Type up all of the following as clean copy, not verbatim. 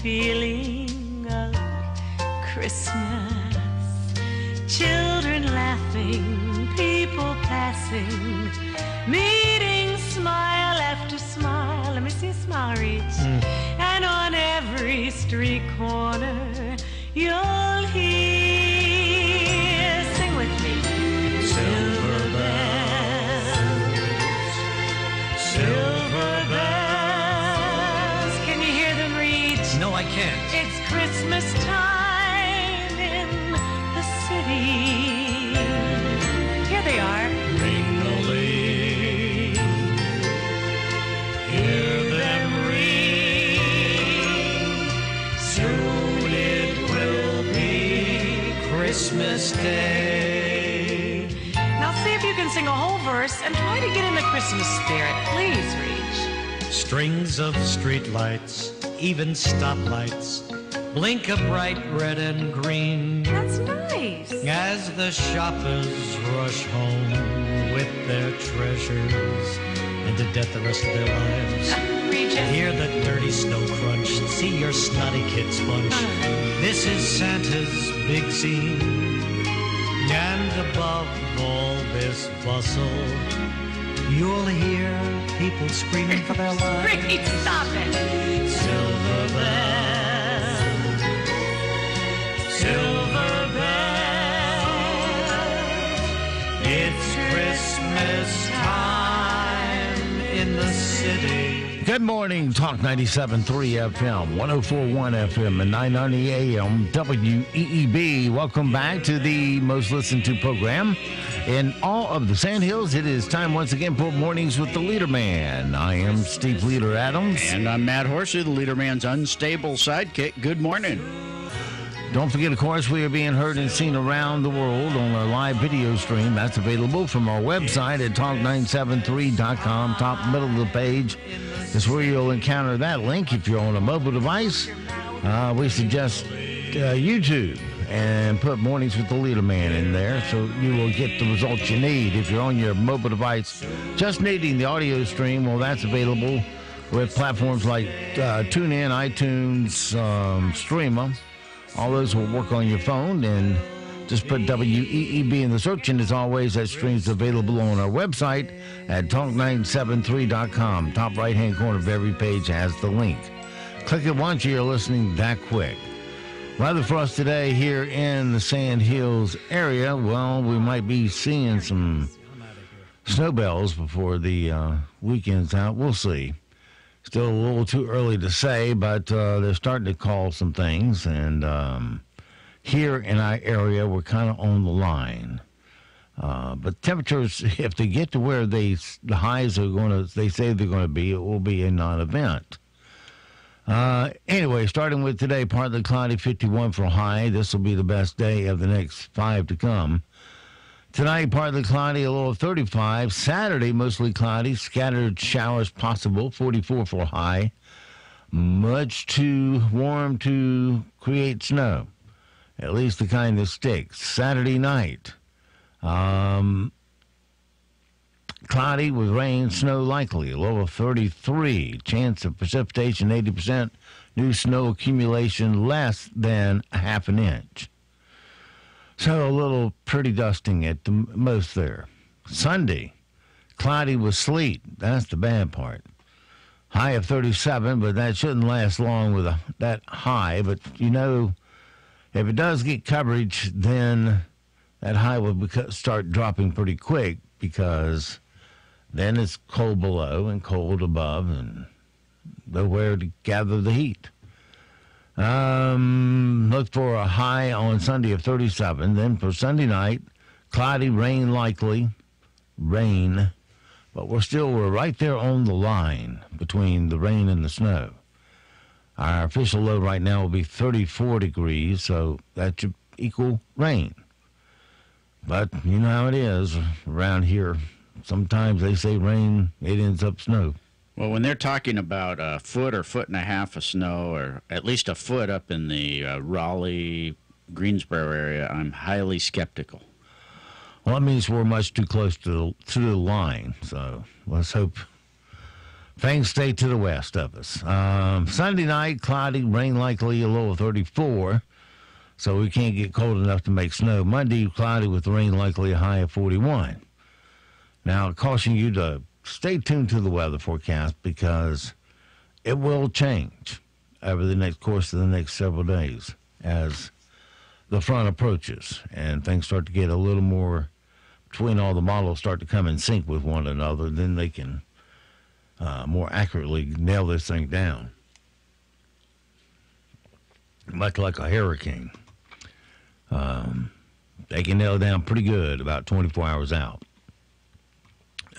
feeling of Christmas. Children laughing, people passing, meeting smile after smile. Let me see a smile reach. And on every street corner, you'll hear, sing with me, silver bells, silver bells. Can you hear them reach? No, I can't. It's Christmas time in the city. Here they are. Ring-a-ling, hear them ring. Soon it will be Christmas Day. Now see if you can sing a whole verse and try to get in the Christmas spirit. Please reach. Strings of streetlights, even stoplights, blink a bright red and green. That's nice. As the shoppers rush home with their treasures and to debt the rest of their lives. Reach it. Hear the dirty snow crunch, see your snotty kids bunch. This is Santa's big scene. And above all this bustle, you'll hear people screaming for their lives. Ricky, stop it. Silver bells, silver bells, it's Christmas time in the city. Good morning, Talk 97.3 FM, 104.1 FM, and 990 AM, WEEB. Welcome back to the most listened to program in all of the Sandhills. It is time once again for Mornings with the Leader Man. I am Steve Leader Adams. And I'm Matt Horsey, the Leader Man's unstable sidekick. Good morning. Don't forget, of course, we are being heard and seen around the world on our live video stream. That's available from our website at talk973.com. Top middle of the page is where you'll encounter that link. If you're on a mobile device, we suggest YouTube and put Mornings with the Leader Man in there so you will get the results you need. If you're on your mobile device just needing the audio stream, well, that's available with platforms like TuneIn, iTunes, Streamer. All those will work on your phone, and just put WEEB in the search, and as always, that stream's available on our website at talk973.com. Top right-hand corner of every page has the link. Click it once you're listening that quick. Weather for us today here in the Sand Hills area, well, we might be seeing some snowbells before the weekend's out. We'll see. Still a little too early to say, but they're starting to call some things. And here in our area, we're kind of on the line. But temperatures, if they get to where the highs are going to, they say they're going to be, it will be a non-event. Anyway, starting with today, partly cloudy, 51 for high. This will be the best day of the next 5 to come. Tonight, partly cloudy, a low of 35. Saturday, mostly cloudy, scattered showers possible, 44 for high. Much too warm to create snow, at least the kind that sticks. Saturday night, cloudy with rain, snow likely, a low of 33. Chance of precipitation, 80%. New snow accumulation less than a half an inch. So a little pretty dusting at the most there. Sunday, cloudy with sleet. That's the bad part. High of 37, but that shouldn't last long with that high. But, you know, if it does get coverage, then that high will start dropping pretty quick because then it's cold below and cold above and nowhere to gather the heat. Look for a high on Sunday of 37. Then for Sunday night, cloudy, rain likely. Rain. But we're right there on the line between the rain and the snow. Our official low right now will be 34 degrees, so that should equal rain. But you know how it is around here. Sometimes they say rain, it ends up snow. Well, when they're talking about a foot or foot and a half of snow, or at least a foot up in the Raleigh, Greensboro area, I'm highly skeptical. Well, that means we're much too close to the line, so let's hope things stay to the west of us. Sunday night, cloudy, rain likely, a low of 34. So we can't get cold enough to make snow. Monday, cloudy with rain likely, a high of 41. Now, I caution you to stay tuned to the weather forecast because it will change over the next course of the next several days as the front approaches and things start to get a little more, between all the models start to come in sync with one another, then they can more accurately nail this thing down. Much like a hurricane. They can nail it down pretty good about 24 hours out.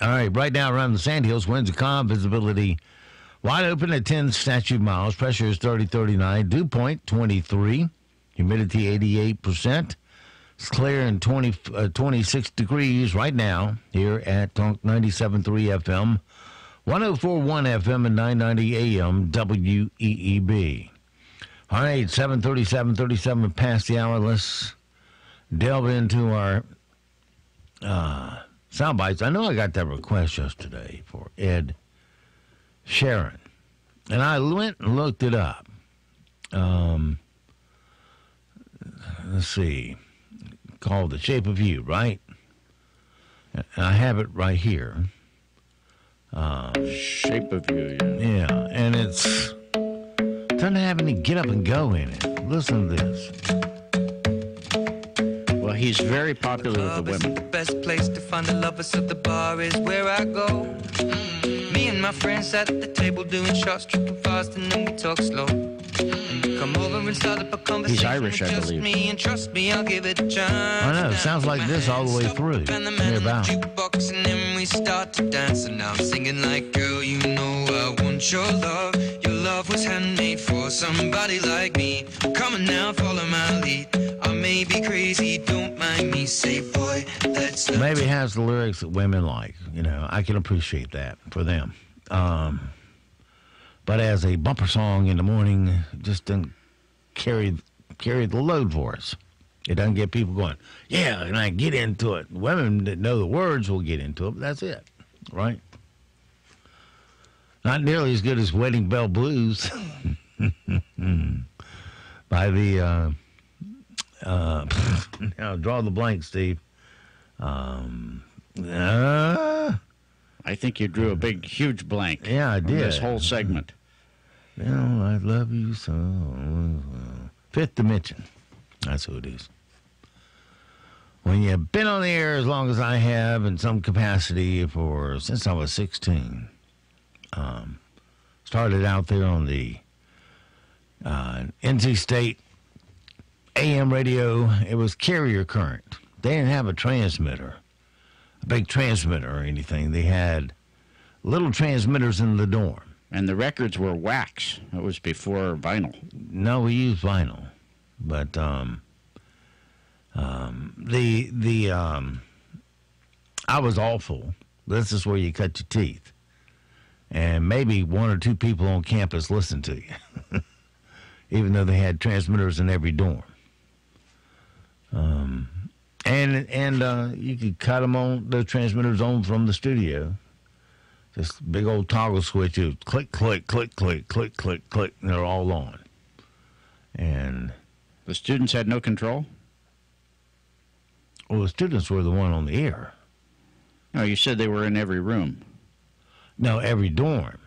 All right, right now around the Sand Hills, winds are calm, visibility wide open at 10 statute miles. Pressure is 30-39, dew point 23, humidity 88%. It's clear and 26 degrees right now here at Talk 97.3 FM, 104.1 FM and 990 AM WEEB. All right, 7:37 past the hour. Let's delve into our sound bites. I know I got that request yesterday for Ed Sheeran, and I went and looked it up. Let's see, called The Shape of You, right? And I have it right here. Shape of You, yeah. Yeah, and it's doesn't have any get up and go in it. Listen to this. Well, he's very popular with the women. The best place to find the lovers, so the bar is where I go. Me and my friends at the table doing shots, tripping fast, and then we talk slow. And you come over and start up a conversation. He's Irish, with I just believe. me, and trust me, I'll give it a chance. I know, it sounds like this all the way through. And the man in the About. jukebox, and then we start to dance. And now I'm singing like, girl, you know I want your love. Your love was handmade for somebody like me. Come on now, follow my lead. I may be crazy, don't mind me. Say, boy, let's love. Maybe it has the lyrics that women like. You know, I can appreciate that for them. But as a bumper song in the morning, it just doesn't carry the load for us. It doesn't get people going, yeah, and I get into it. Women that know the words will get into it, but that's it, right? Not nearly as good as Wedding Bell Blues by the, now draw the blank, Steve. I think you drew a big, huge blank. Yeah, I on did. This whole segment. You know, I love you so. Fifth Dimension. That's who it is. When you've been on the air as long as I have in some capacity since I was 16, started out there on the NC State AM radio. It was carrier current. They didn't have a transmitter, a big transmitter or anything. They had little transmitters in the dorm. And the records were wax. That was before vinyl. No, we used vinyl, but I was awful. This is where you cut your teeth, and maybe one or two people on campus listened to you, even though they had transmitters in every dorm. And you could cut them on the transmitters on from the studio. Just big old toggle switch. It would click, click, click, click, click, click, click, and they're all on. And The students had no control? well, the students were the one on the air. No, you said they were in every room. No, every dorm.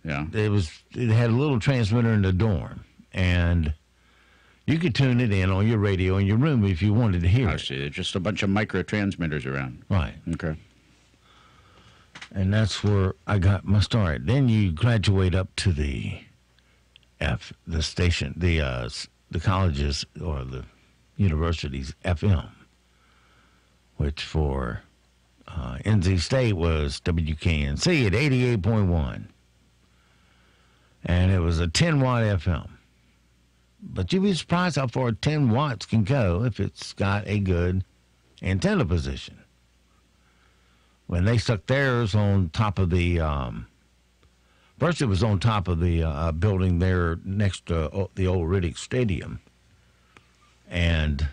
Yeah. It had a little transmitter in the dorm, and you could tune it in on your radio in your room if you wanted to hear I it. see. There's just a bunch of micro transmitters around. Right. Okay. And that's where I got my start. Then you graduate up to the station, the colleges or the universities FM, which for NC State was WKNC at 88.1. And it was a 10-watt FM. But you'd be surprised how far 10 watts can go if it's got a good antenna position. When they stuck theirs on top of the, first it was on top of the building there next to the old Riddick Stadium. And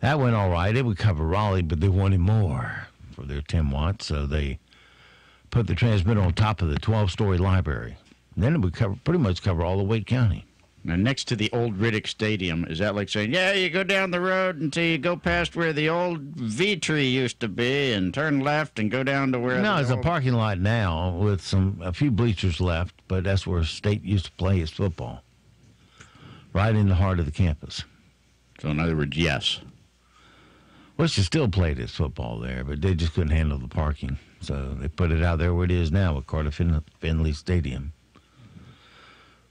that went all right. It would cover Raleigh, but they wanted more for their 10 watts. So they put the transmitter on top of the 12-story library. And then it would pretty much cover all of Wake County. Now, next to the old Riddick Stadium, is that like saying, yeah, you go down the road until you go past where the old V tree used to be and turn left and go down to where... No, it's a parking lot now with a few bleachers left, but that's where State used to play its football. Right in the heart of the campus. So, in other words, yes. Western still played its football there, but they just couldn't handle the parking. So they put it out there where it is now with Carter Finley Stadium.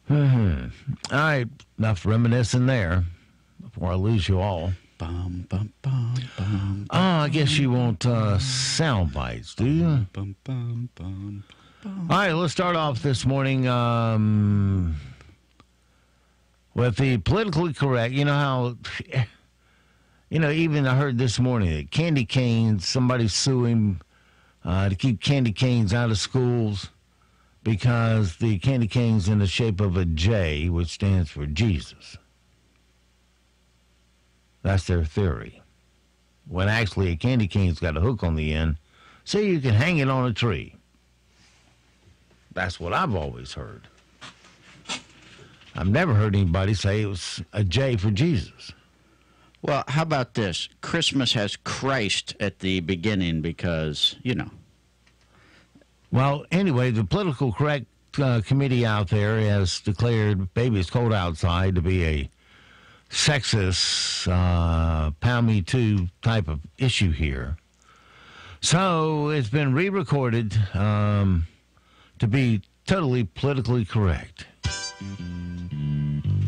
All right, enough reminiscing there before I lose you all. Bum, bum, bum, bum, I guess you want sound bites, do you? bum, bum, bum, bum. All right, let's start off this morning with the politically correct. You know how, even I heard this morning that candy canes, somebody's suing to keep candy canes out of schools because the candy cane's in the shape of a J, which stands for Jesus. That's their theory. When actually a candy cane's got a hook on the end, so you can hang it on a tree. That's what I've always heard. I've never heard anybody say it was a J for Jesus. Well, how about this? Christmas has Christ at the beginning because, Well, anyway, the political correct committee out there has declared Baby It's Cold Outside to be a sexist, pound me too type of issue here. So it's been re-recorded to be totally politically correct.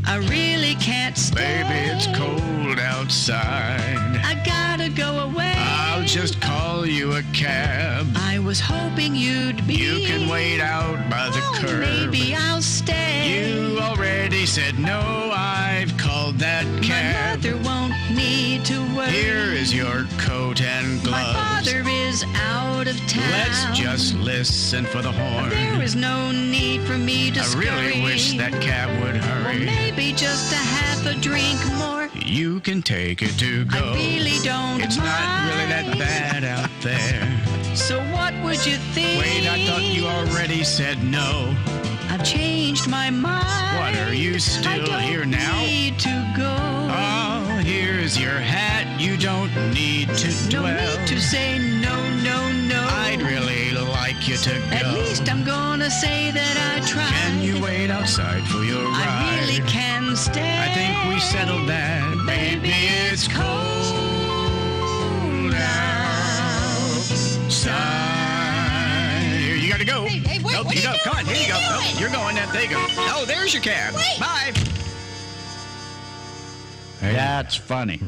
I really can't stay. Baby, it's cold outside. I gotta go away. I'll just call you a cab. I was hoping you'd be. You can wait out by the curb. Maybe I'll stay. You already said no, I've called that cab. My mother won't need to worry. Here is your coat and gloves. My father is out of town. Let's just listen for the horn. There is no need for me to I really wish that cab would hurry. Or maybe just a half a drink more. You can take it to go. I really don't It's mind. not really that bad out there. So what would you think? Wait, I thought you already said no. I've changed my mind. What, are you still I don't here now? Need to go. Oh, here's your hat. You don't need to No dwell. need to say no, no, no. I'd really like you to go. At least I'm gonna say that I tried. Can you wait outside for your ride? I really can stay. I think we settled that. Baby, it's cold outside. Here, you gotta go. Hey, wait, Nope, what you are go. you Come on, doing? here you go. What are you Nope, doing? you're going. There you go. Oh, there's your cab. Wait. Bye. That's funny.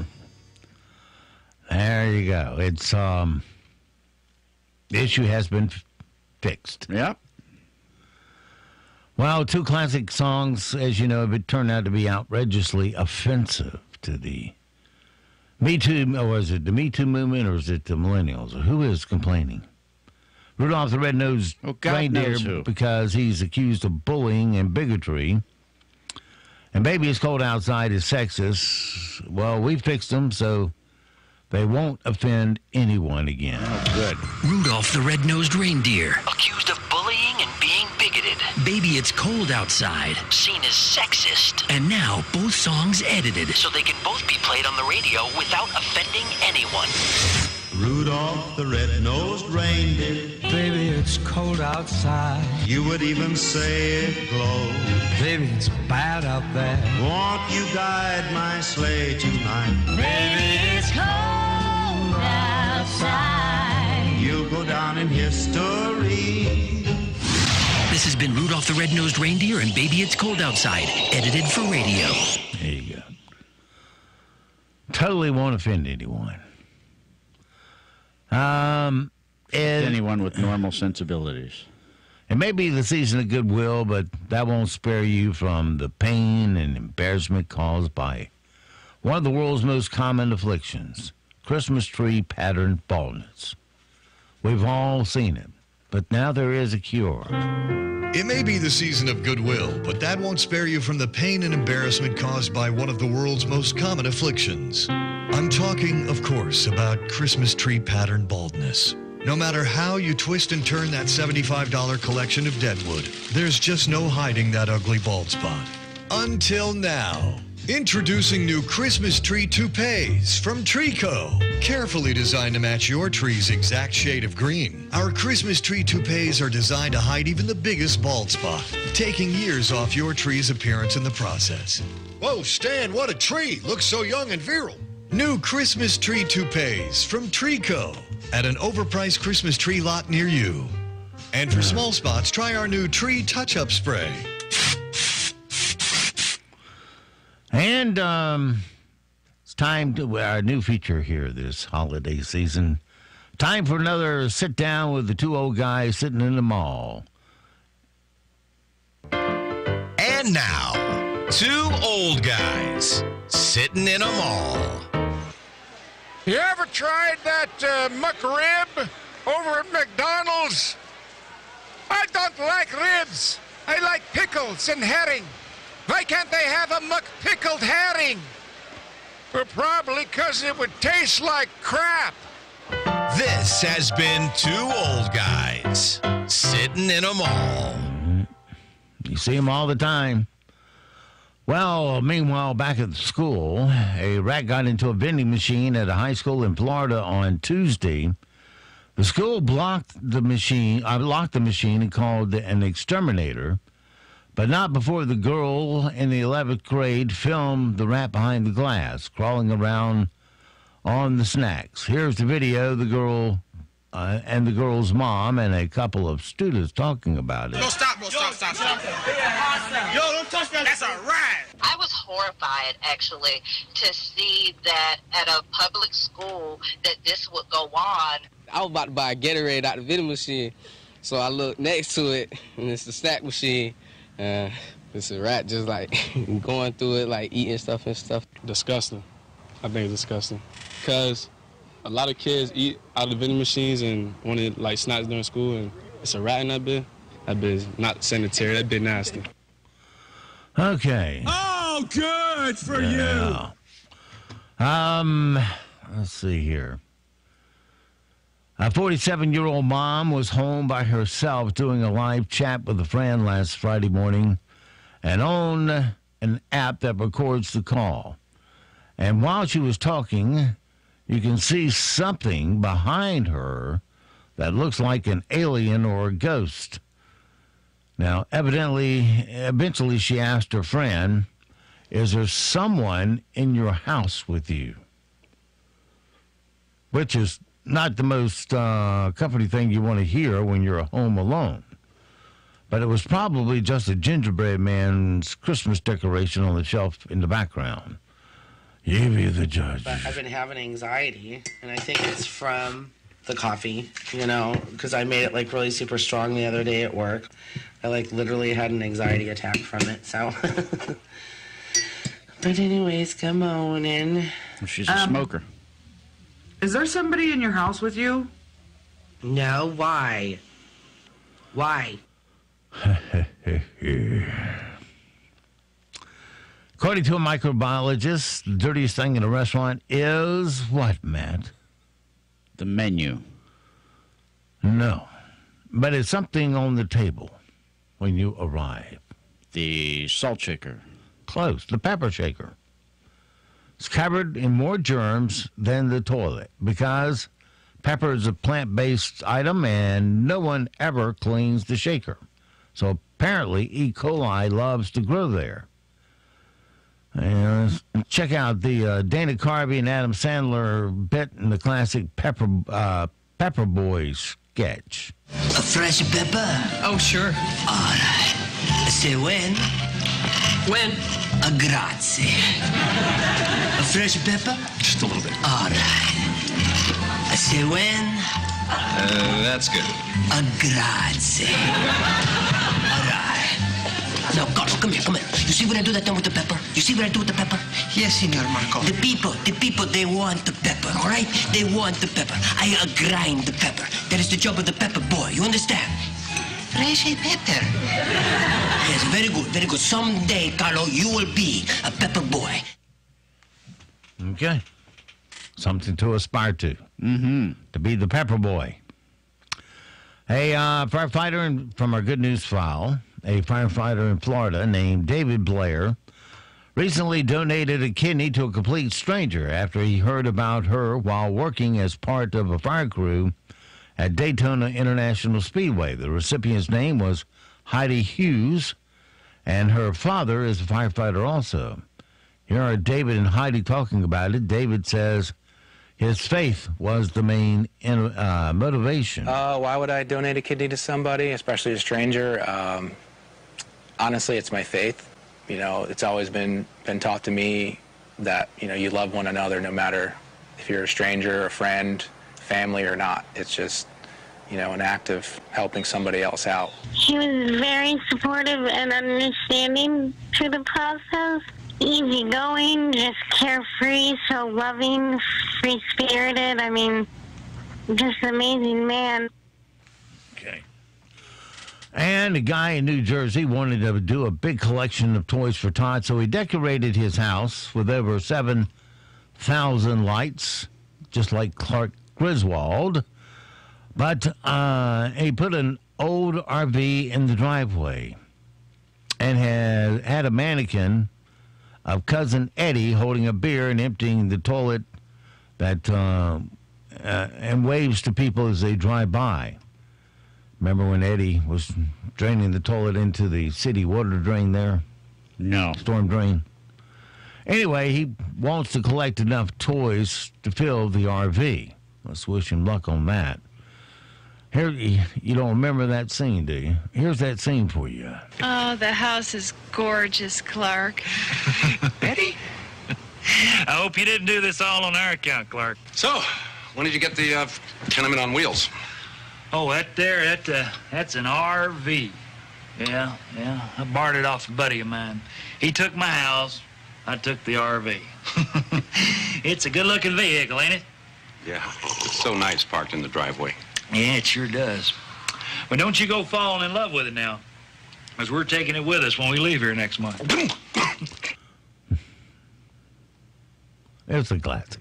There you go. It's the issue has been fixed. Yep. Well, two classic songs, as you know, have turned out to be outrageously offensive to the Me Too, or is it the Me Too movement, or is it the millennials? Or who is complaining? Rudolph the Red-Nosed God Reindeer, knows who. because he's accused of bullying and bigotry. And Baby It's Cold Outside is sexist. Well, we fixed them, so they won't offend anyone again. Oh, good. Rudolph the Red-Nosed Reindeer, accused of bullying and being bigoted. Baby It's Cold Outside, seen as sexist. And now both songs edited so they can both be played on the radio without offending anyone. Rudolph the red-nosed reindeer, Baby, it's cold outside. you would even say it glows. Baby, it's bad out there. Won't you guide my sleigh tonight? Baby, it's cold outside. You'll go down in history. This has been Rudolph the Red-Nosed Reindeer and Baby It's Cold Outside, edited for radio. There you go. Totally won't offend anyone. Anyone with normal sensibilities. It may be the season of goodwill, but that won't spare you from the pain and embarrassment caused by one of the world's most common afflictions, Christmas tree pattern baldness. We've all seen it, but now there is a cure. It may be the season of goodwill, but that won't spare you from the pain and embarrassment caused by one of the world's most common afflictions. I'm talking, of course, about Christmas tree pattern baldness. No matter how you twist and turn that $75 collection of deadwood, there's just no hiding that ugly bald spot. Until now. Introducing new Christmas tree toupees from Trico. Carefully designed to match your tree's exact shade of green. Our Christmas tree toupees are designed to hide even the biggest bald spot, taking years off your tree's appearance in the process. Whoa, Stan, what a tree. Looks so young and virile. New Christmas tree toupees from Trico at an overpriced Christmas tree lot near you. And for small spots, try our new tree touch-up spray. And it's time to our new feature here this holiday season. Time for another sit down with the two old guys sitting in the mall. And now, two old guys sitting in a mall. You ever tried that McRib over at McDonald's? I don't like ribs. I like pickles and herring. Why can't they have a McPickled herring? Well, probably because it would taste like crap. This has been two old guys sitting in a mall. You see them all the time. Well, meanwhile, back at the school, a rat got into a vending machine at a high school in Florida on Tuesday. The school locked the machine and called an exterminator, but not before the girl in the 11th grade filmed the rat behind the glass, crawling around on the snacks. Here's the video, the girl and the girl's mom and a couple of students talking about it. No, stop. Yo, don't touch that. That's a rat. I was horrified, actually, to see that at a public school that this would go on. I was about to buy a Gatorade out the vending machine, so I looked next to it, and it's the snack machine. It's a rat just like going through it, like eating stuff and stuff. Disgusting. I think it's disgusting. Because a lot of kids eat out of the vending machines and want to like snacks during school, and it's a rat in that bit. That bit is not sanitary. That bit nasty. Okay. Oh, good for you. Let's see here. A 47-year-old mom was home by herself doing a live chat with a friend last Friday morning and on an app that records the call. And while she was talking, you can see something behind her that looks like an alien or a ghost. Now, eventually she asked her friend, "Is there someone in your house with you?" Which is not the most comforting thing you want to hear when you're home alone. But it was probably just a gingerbread man's Christmas decoration on the shelf in the background. You be the judge. But I've been having anxiety, and I think it's from the coffee, because I made it, really super strong the other day at work. I, literally had an anxiety attack from it, so. But anyways, come on in. She's a smoker. Is there somebody in your house with you? No, why? Why? According to a microbiologist, the dirtiest thing in a restaurant is what, Matt? The menu. No. But it's something on the table when you arrive. The salt shaker. Close. The pepper shaker. It's covered in more germs than the toilet because pepper is a plant-based item and no one ever cleans the shaker. So apparently E. coli loves to grow there. And check out the Dana Carvey and Adam Sandler bit in the classic Pepper Boy sketch. A fresh pepper? Oh, sure. All right. Say when? When? A grazie. A fresh pepper? Just a little bit. All right. I say when? That's good. A grazie. All right. Now, Carlo, come here. You see what I do that time with the pepper? You see what I do with the pepper? Yes, Signor Marco. The people, they want the pepper, all right? They want the pepper. I grind the pepper. That is the job of the pepper boy. You understand? Fresh pepper. Yes, very good, very good. Someday, Carlo, you will be a pepper boy. Okay. Something to aspire to. Mm-hmm. To be the pepper boy. A firefighter from our good news file, a firefighter in Florida named David Blair, recently donated a kidney to a complete stranger after he heard about her while working as part of a fire crew at Daytona International Speedway. The recipient's name was Heidi Hughes, and her father is a firefighter also. Here are David and Heidi talking about it. David says his faith was the main motivation. Why would I donate a kidney to somebody, especially a stranger? Honestly, it's my faith. You know, it's always been taught to me that, you know, you love one another no matter if you're a stranger, a friend, family or not. It's just, you know, an act of helping somebody else out. He was very supportive and understanding through the process. Easygoing, just carefree, so loving, free-spirited. I mean, just an amazing man. Okay. And a guy in New Jersey wanted to do a big collection of toys for Todd, so he decorated his house with over 7,000 lights, just like Clark Griswold. But he put an old RV in the driveway and had a mannequin of Cousin Eddie holding a beer and emptying the toilet that and waves to people as they drive by. Remember when Eddie was draining the toilet into the city water drain there? No. Storm drain. Anyway, he wants to collect enough toys to fill the RV. Let's wish him luck on that. Here, you don't remember that scene, do you? Here's that scene for you. Oh, the house is gorgeous, Clark. Eddie? I hope you didn't do this all on our account, Clark. So, when did you get the tenement on wheels? Oh, that's an RV. Yeah. I borrowed it off a buddy of mine. He took my house. I took the RV. It's a good-looking vehicle, ain't it? Yeah, it's so nice parked in the driveway. Yeah, it sure does. But don't you go falling in love with it now, because we're taking it with us when we leave here next month. It's a classic.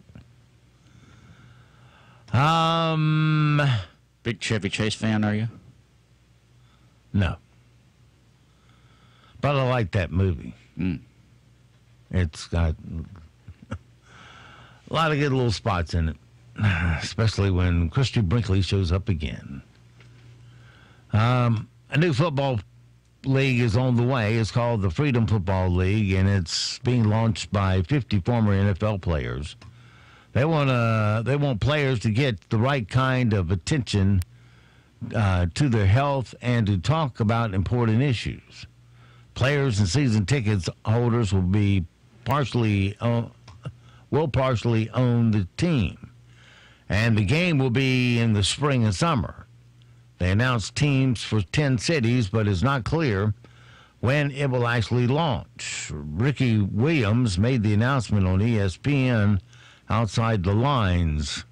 Big Chevy Chase fan, are you? No. But I like that movie. It's got a lot of good little spots in it, especially when Christy Brinkley shows up again. A new football league is on the way. It's called the Freedom Football League, and it's being launched by 50 former NFL players. They want players to get the right kind of attention to their health and to talk about important issues. Players and season tickets holders will partially own the team, and the game will be in the spring and summer. They announced teams for 10 cities, but it's not clear when it will actually launch. Ricky Williams made the announcement on ESPN Outside the Lines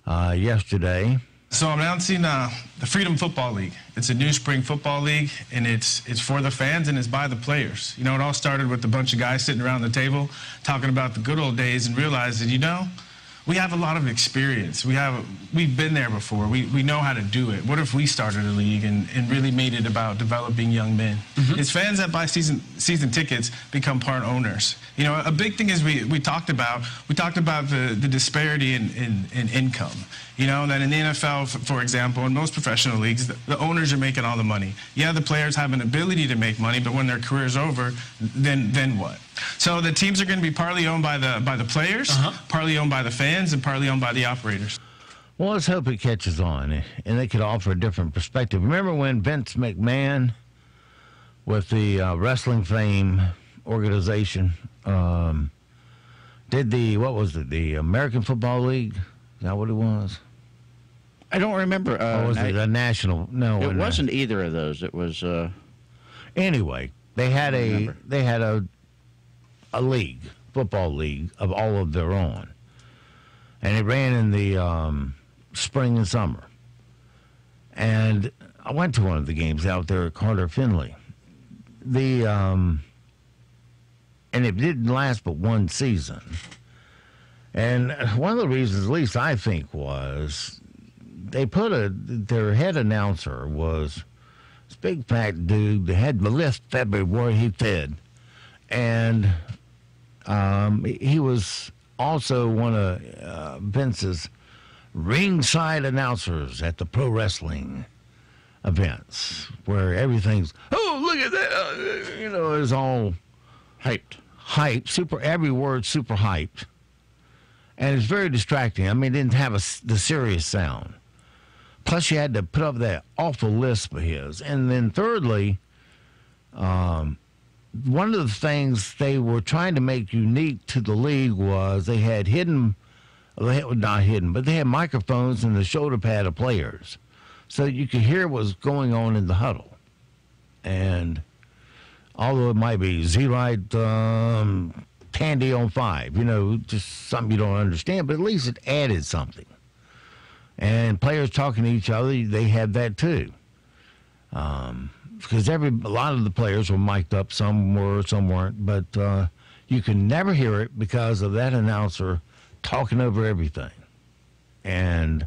yesterday. So I'm announcing the Freedom Football League. It's a new spring football league, and it's for the fans and it's by the players. You know, it all started with a bunch of guys sitting around the table talking about the good old days and realizing, you know, we have a lot of experience. We've been there before. We know how to do it. What if we started a league and really made it about developing young men? It's fans that buy season tickets become part owners. You know, a big thing is we talked about the disparity in income. You know, that in the NFL, for example, in most professional leagues, the owners are making all the money. Yeah, the players have an ability to make money, but when their career's over, then what? So the teams are going to be partly owned by the players, partly owned by the fans, and partly owned by the operators. Well, let's hope it catches on, and they could offer a different perspective. Remember when Vince McMahon, with the Wrestling Fame organization, did the American Football League? Is that what it was? I don't remember. Or was it a national? No, it wasn't either of those. It was. Anyway, they had a league, football league of all of their own, and it ran in the spring and summer. And I went to one of the games out there at Carter Finley. And it didn't last but one season. And one of the reasons, at least I think, was they put their head announcer was this big fat dude that had the list everywhere he fed. And he was also one of Vince's ringside announcers at the pro wrestling events, where everything's, oh, look at that, you know, it's all hyped, super, every word super hyped, and it's very distracting. I mean, it didn't have the serious sound. Plus, you had to put up that awful lisp of his. And then thirdly, one of the things they were trying to make unique to the league was they had not hidden, but they had microphones in the shoulder pad of players, so you could hear what was going on in the huddle. And although it might be Z-Right Tandy on 5, you know, just something you don't understand, but at least it added something. And players talking to each other, they had that too. Because a lot of the players were mic'd up, some were, some weren't, but you can never hear it because of that announcer talking over everything. And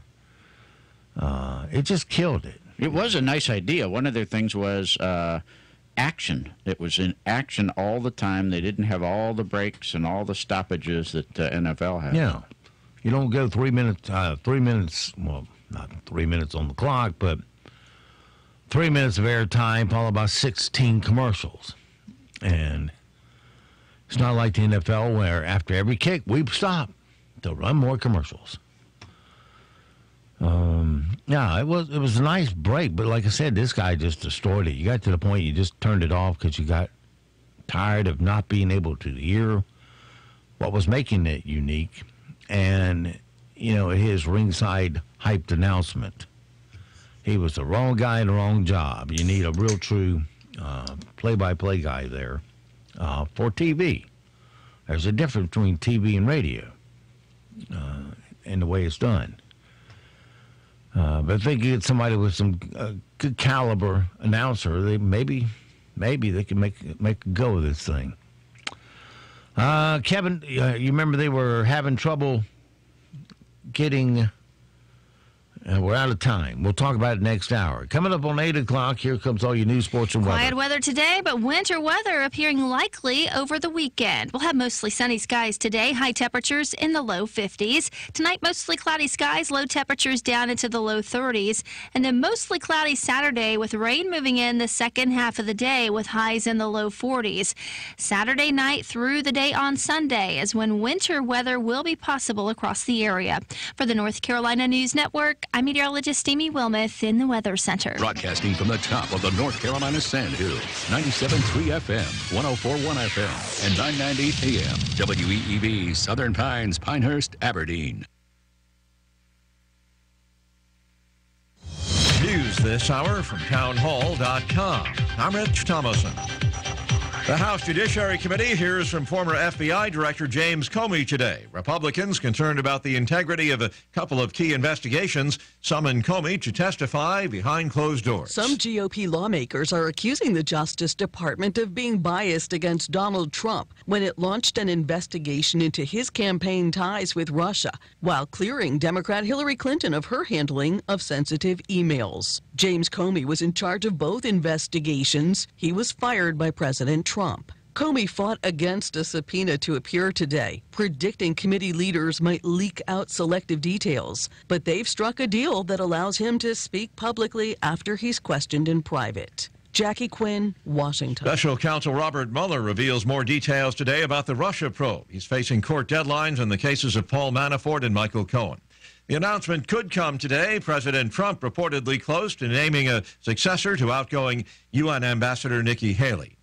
it just killed it. It was a nice idea. One of their things was action. It was in action all the time. They didn't have all the breaks and all the stoppages that NFL had. Yeah. You don't go 3 minutes, well, not 3 minutes on the clock, but 3 minutes of airtime followed by 16 commercials. And it's not like the NFL where after every kick, we stop to run more commercials. Yeah, it was a nice break, but like I said, this guy just destroyed it. You got to the point you just turned it off because you got tired of not being able to hear what was making it unique. And, you know, his ringside hyped announcement. He was the wrong guy in the wrong job. You need a real true play-by-play guy there for TV. There's a difference between TV and radio and the way it's done. But if they could get somebody with some good caliber announcer, maybe they can make a go of this thing. Kevin, you remember they were having trouble getting... we're out of time. We'll talk about it next hour. Coming up on 8 o'clock, here comes all your news, sports, and weather. Quiet weather today, but winter weather appearing likely over the weekend. We'll have mostly sunny skies today, high temperatures in the low 50s. Tonight, mostly cloudy skies, low temperatures down into the low 30s. And then mostly cloudy Saturday with rain moving in the second half of the day with highs in the low 40s. Saturday night through the day on Sunday is when winter weather will be possible across the area. For the North Carolina News Network, I'm meteorologist Amy Wilmoth in the Weather Center. Broadcasting from the top of the North Carolina Sandhills, 97.3 FM, 104.1FM, and 990 AM, WEEB, Southern Pines, Pinehurst, Aberdeen. News this hour from townhall.com. I'm Rich Thomason. The House Judiciary Committee hears from former FBI Director James Comey today. Republicans concerned about the integrity of a couple of key investigations summoned Comey to testify behind closed doors. Some GOP lawmakers are accusing the Justice Department of being biased against Donald Trump when it launched an investigation into his campaign ties with Russia, while clearing Democrat Hillary Clinton of her handling of sensitive emails. James Comey was in charge of both investigations. He was fired by President Trump. Comey fought against a subpoena to appear today, predicting committee leaders might leak out selective details. But they've struck a deal that allows him to speak publicly after he's questioned in private. Jackie Quinn, Washington. Special Counsel Robert Mueller reveals more details today about the Russia probe. He's facing court deadlines in the cases of Paul Manafort and Michael Cohen. The announcement could come today. President Trump reportedly close to naming a successor to outgoing UN Ambassador Nikki Haley.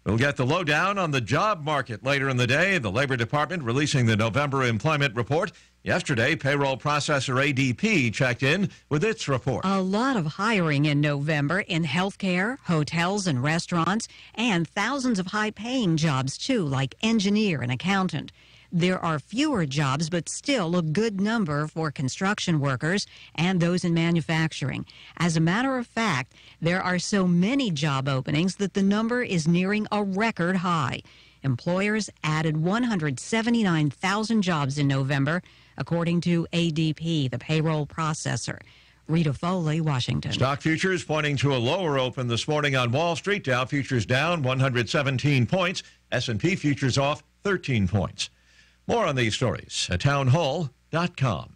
We'll get the lowdown on the job market later in the day. The Labor Department releasing the November employment report. Yesterday, payroll processor ADP checked in with its report. A lot of hiring in November in healthcare, hotels and restaurants, and thousands of high-paying jobs, too, like engineer and accountant. There are fewer jobs, but still a good number for construction workers and those in manufacturing. As a matter of fact, there are so many job openings that the number is nearing a record high. Employers added 179,000 jobs in November, according to ADP, the payroll processor. Rita Foley, Washington. Stock futures pointing to a lower open this morning on Wall Street. Dow futures down 117 points. S&P futures off 13 points. More on these stories at townhall.com.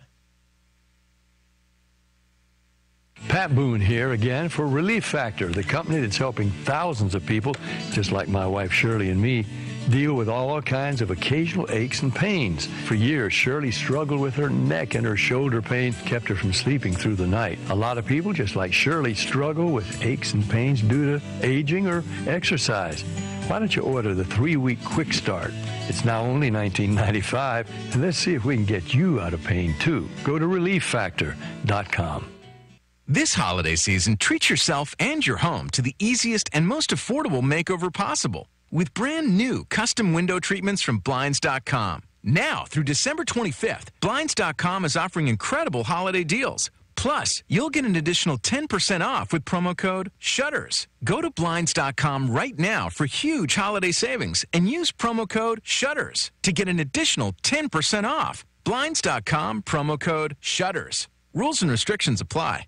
Pat Boone here again for Relief Factor, the company that's helping thousands of people, just like my wife Shirley and me, deal with all kinds of occasional aches and pains. For years, Shirley struggled with her neck, and her shoulder pain kept her from sleeping through the night. A lot of people, just like Shirley, struggle with aches and pains due to aging or exercise. Why don't you order the 3-week Quick Start? It's now only $19.95, and let's see if we can get you out of pain, too. Go to ReliefFactor.com. This holiday season, treat yourself and your home to the easiest and most affordable makeover possible with brand new custom window treatments from Blinds.com. Now, through December 25th, Blinds.com is offering incredible holiday deals. Plus, you'll get an additional 10% off with promo code SHUTTERS. Go to Blinds.com right now for huge holiday savings and use promo code SHUTTERS to get an additional 10% off. Blinds.com, promo code SHUTTERS. Rules and restrictions apply.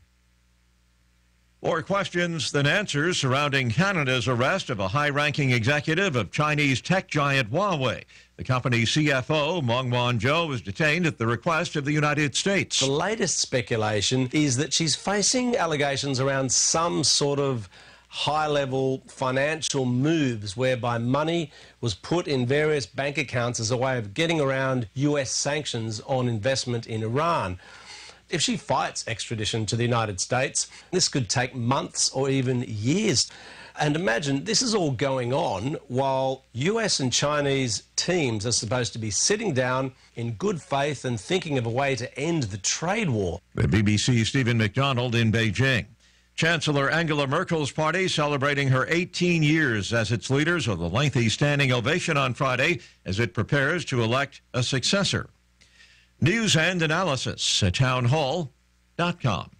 More questions than answers surrounding Canada's arrest of a high-ranking executive of Chinese tech giant Huawei. The company's CFO, Meng Wanzhou, was detained at the request of the United States. The latest speculation is that she's facing allegations around some sort of high-level financial moves whereby money was put in various bank accounts as a way of getting around US sanctions on investment in Iran. If she fights extradition to the United States, this could take months or even years. And imagine this is all going on while US and Chinese teams are supposed to be sitting down in good faith and thinking of a way to end the trade war. The BBC's Stephen McDonald in Beijing. Chancellor Angela Merkel's party celebrating her 18 years as its leaders with a lengthy standing ovation on Friday as it prepares to elect a successor. News and analysis at townhall.com.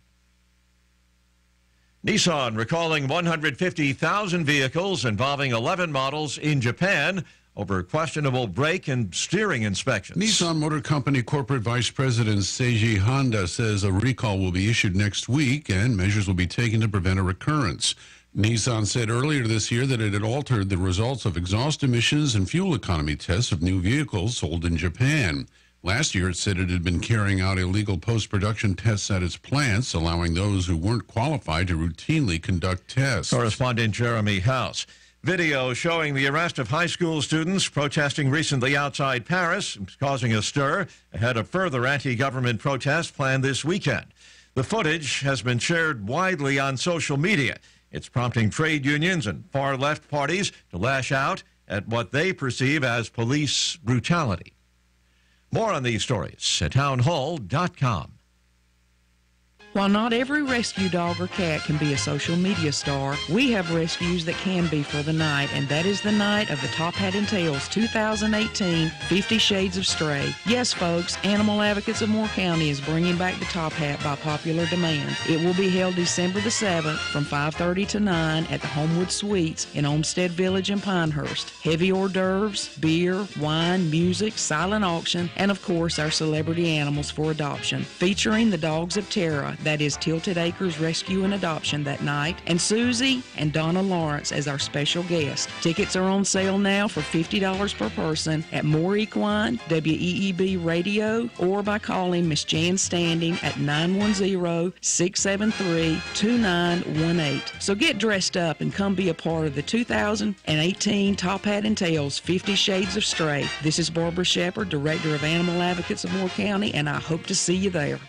Nissan recalling 150,000 vehicles involving 11 models in Japan over questionable brake and steering inspections. Nissan Motor Company Corporate Vice President Seiji Honda says a recall will be issued next week and measures will be taken to prevent a recurrence. Nissan said earlier this year that it had altered the results of exhaust emissions and fuel economy tests of new vehicles sold in Japan. Last year, it said it had been carrying out illegal post-production tests at its plants, allowing those who weren't qualified to routinely conduct tests. Correspondent Jeremy House. Video showing the arrest of high school students protesting recently outside Paris, causing a stir ahead of further anti-government protests planned this weekend. The footage has been shared widely on social media. It's prompting trade unions and far-left parties to lash out at what they perceive as police brutality. More on these stories at townhall.com. While not every rescue dog or cat can be a social media star, we have rescues that can be for the night, and that is the night of the Top Hat and Tails 2018 50 Shades of Stray. Yes, folks, Animal Advocates of Moore County is bringing back the Top Hat by popular demand. It will be held December the 7th from 5:30 to 9 at the Homewood Suites in Olmsted Village in Pinehurst. Heavy hors d'oeuvres, beer, wine, music, silent auction, and of course our celebrity animals for adoption. Featuring the Dogs of Terra, that is Tilted Acres Rescue and Adoption that night, and Susie and Donna Lawrence as our special guest. Tickets are on sale now for $50 per person at Moore Equine, WEEB Radio, or by calling Miss Jan Standing at 910-673-2918. So get dressed up and come be a part of the 2018 Top Hat and Tails 50 Shades of Stray. This is Barbara Shepard, Director of Animal Advocates of Moore County, and I hope to see you there.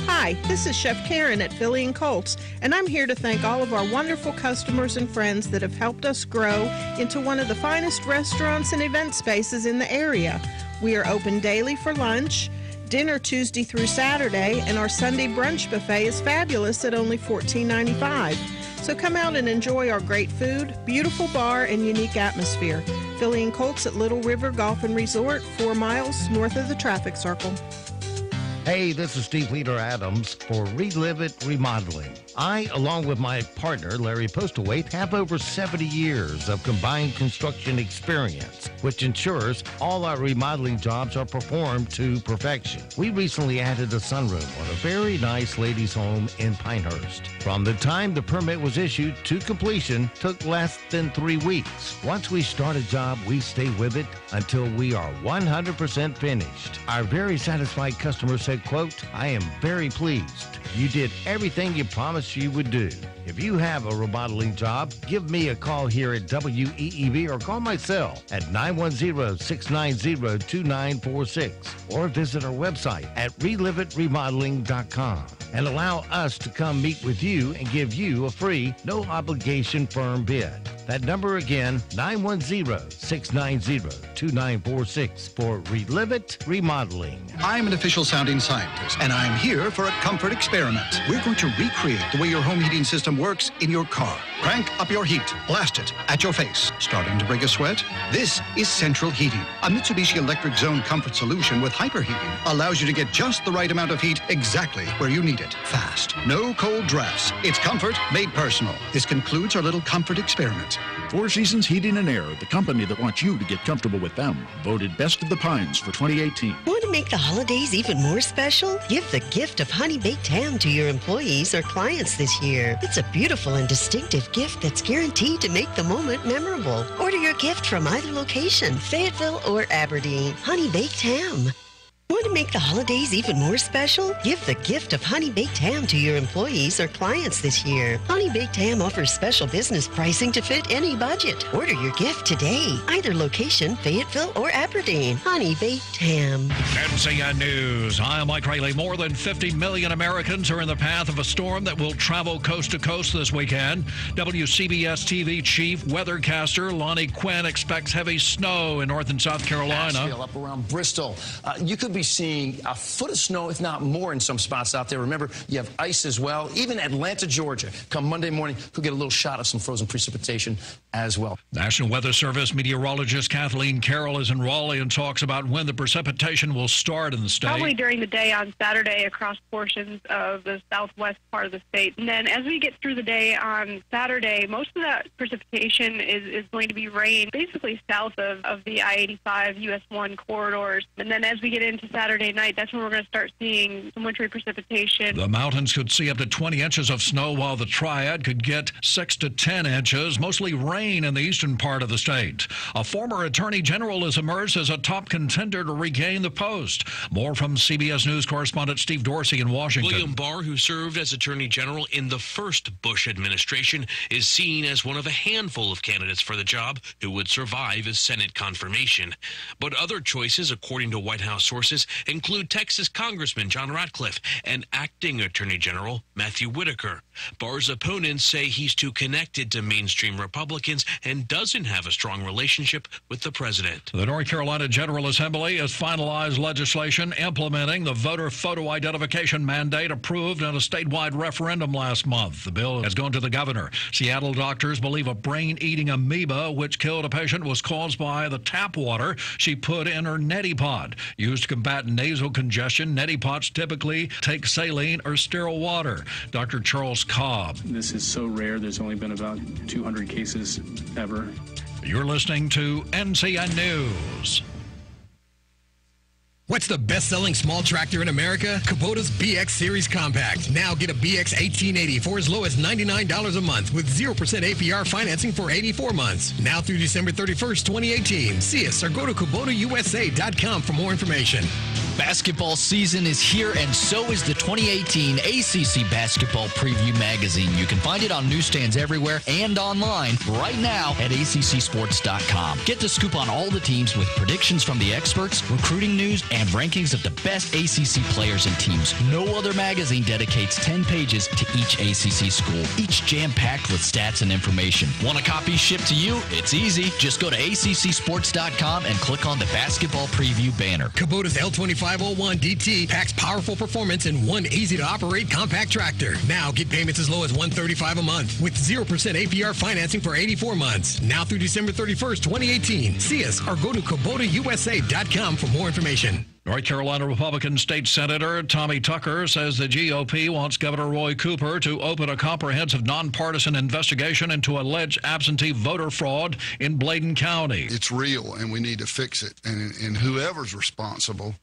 Hi, this is Chef Karen at Philly and Colts, and I'm here to thank all of our wonderful customers and friends that have helped us grow into one of the finest restaurants and event spaces in the area. We are open daily for lunch, dinner Tuesday through Saturday, and our Sunday brunch buffet is fabulous at only $14.95. So come out and enjoy our great food, beautiful bar, and unique atmosphere. Philly and Colts at Little River Golf and Resort, 4 miles north of the traffic circle. Hey, this is Steve Leader Adams for Relive It Remodeling. I, along with my partner, Larry Postlewaite, have over 70 years of combined construction experience, which ensures all our remodeling jobs are performed to perfection. We recently added a sunroom on a very nice ladies' home in Pinehurst. From the time the permit was issued to completion took less than 3 weeks. Once we start a job, we stay with it until we are 100% finished. Our very satisfied customer said, quote, "I am very pleased. You did everything you promised you would do." If you have a remodeling job, give me a call here at WEEB or call my cell at 910-690-2946 or visit our website at reliveitremodeling.com and allow us to come meet with you and give you a free, no-obligation firm bid. That number again, 910-690-2946 for Relive It Remodeling. I'm an official sounding scientist, and I'm here for a comfort experiment. We're going to recreate the way your home heating system works in your car. Crank up your heat, blast it at your face. Starting to break a sweat? This is central heating. A Mitsubishi Electric Zone comfort solution with hyperheating allows you to get just the right amount of heat exactly where you need it. Fast. No cold drafts. It's comfort made personal. This concludes our little comfort experiment. Four Seasons Heating and Air, the company that wants you to get comfortable with them. Voted Best of the Pines for 2018. Want to make the holidays even more special? Give the gift of honey baked ham to your employees or clients this year. It's a beautiful and distinctive gift that's guaranteed to make the moment memorable. Order your gift from either location, Fayetteville or Aberdeen. Honey baked ham. Want to make the holidays even more special? Give the gift of honey baked ham to your employees or clients this year. Honey baked ham offers special business pricing to fit any budget. Order your gift today. Either location, Fayetteville or Aberdeen. Honey baked ham. NCN News. I'm Mike Rayleigh. More than 50 million Americans are in the path of a storm that will travel coast to coast this weekend. WCBS TV chief weathercaster Lonnie Quinn expects heavy snow in North and South Carolina. Asheville, up around Bristol. You could be seeing a foot of snow, if not more, in some spots out there. Remember, you have ice as well. Even Atlanta, Georgia, come Monday morning, could get a little shot of some frozen precipitation as well. National Weather Service meteorologist Kathleen Carroll is in Raleigh and talks about when the precipitation will start in the state. Probably during the day on Saturday across portions of the southwest part of the state. And then as we get through the day on Saturday, most of that precipitation is going to be rain basically south of the I-85 US 1 corridors. And then as we get into Saturday night, that's when we're going to start seeing some wintry precipitation. The mountains could see up to 20 inches of snow, while the Triad could get 6 to 10 inches, mostly rain in the eastern part of the state. A former attorney general has emerged as a top contender to regain the post. More from CBS News correspondent Steve Dorsey in Washington. William Barr, who served as attorney general in the first Bush administration, is seen as one of a handful of candidates for the job who would survive as Senate confirmation. But other choices, according to White House sources, include Texas Congressman John Ratcliffe and acting Attorney General Matthew Whitaker. Barr's opponents say he's too connected to mainstream Republicans and doesn't have a strong relationship with the president. The North Carolina General Assembly has finalized legislation implementing the voter photo identification mandate approved in a statewide referendum last month. The bill has gone to the governor. Seattle doctors believe a brain-eating amoeba which killed a patient was caused by the tap water she put in her neti pot. Used to combat nasal congestion, neti pots typically take saline or sterile water. Dr. Charles Cobb. This is so rare. There's only been about 200 cases ever. You're listening to NCN News. What's the best-selling small tractor in America? Kubota's BX Series Compact. Now get a BX 1880 for as low as $99 a month with 0% APR financing for 84 months. Now through December 31st, 2018. See us or go to KubotaUSA.com for more information. Basketball season is here, and so is the 2018 ACC Basketball Preview Magazine. You can find it on newsstands everywhere and online right now at ACCSports.com. Get the scoop on all the teams with predictions from the experts, recruiting news, and rankings of the best ACC players and teams. No other magazine dedicates 10 pages to each ACC school, each jam-packed with stats and information. Want a copy shipped to you? It's easy. Just go to ACCSports.com and click on the Basketball Preview banner. Kubota's L2501 DT packs powerful performance in one easy-to-operate compact tractor. Now get payments as low as $135 a month with 0% APR financing for 84 months. Now through December 31st, 2018. See us or go to KubotaUSA.com for more information. North Carolina Republican State Senator Tommy Tucker says the GOP wants Governor Roy Cooper to open a comprehensive nonpartisan investigation into alleged absentee voter fraud in Bladen County. It's real, and we need to fix it. And whoever's responsible,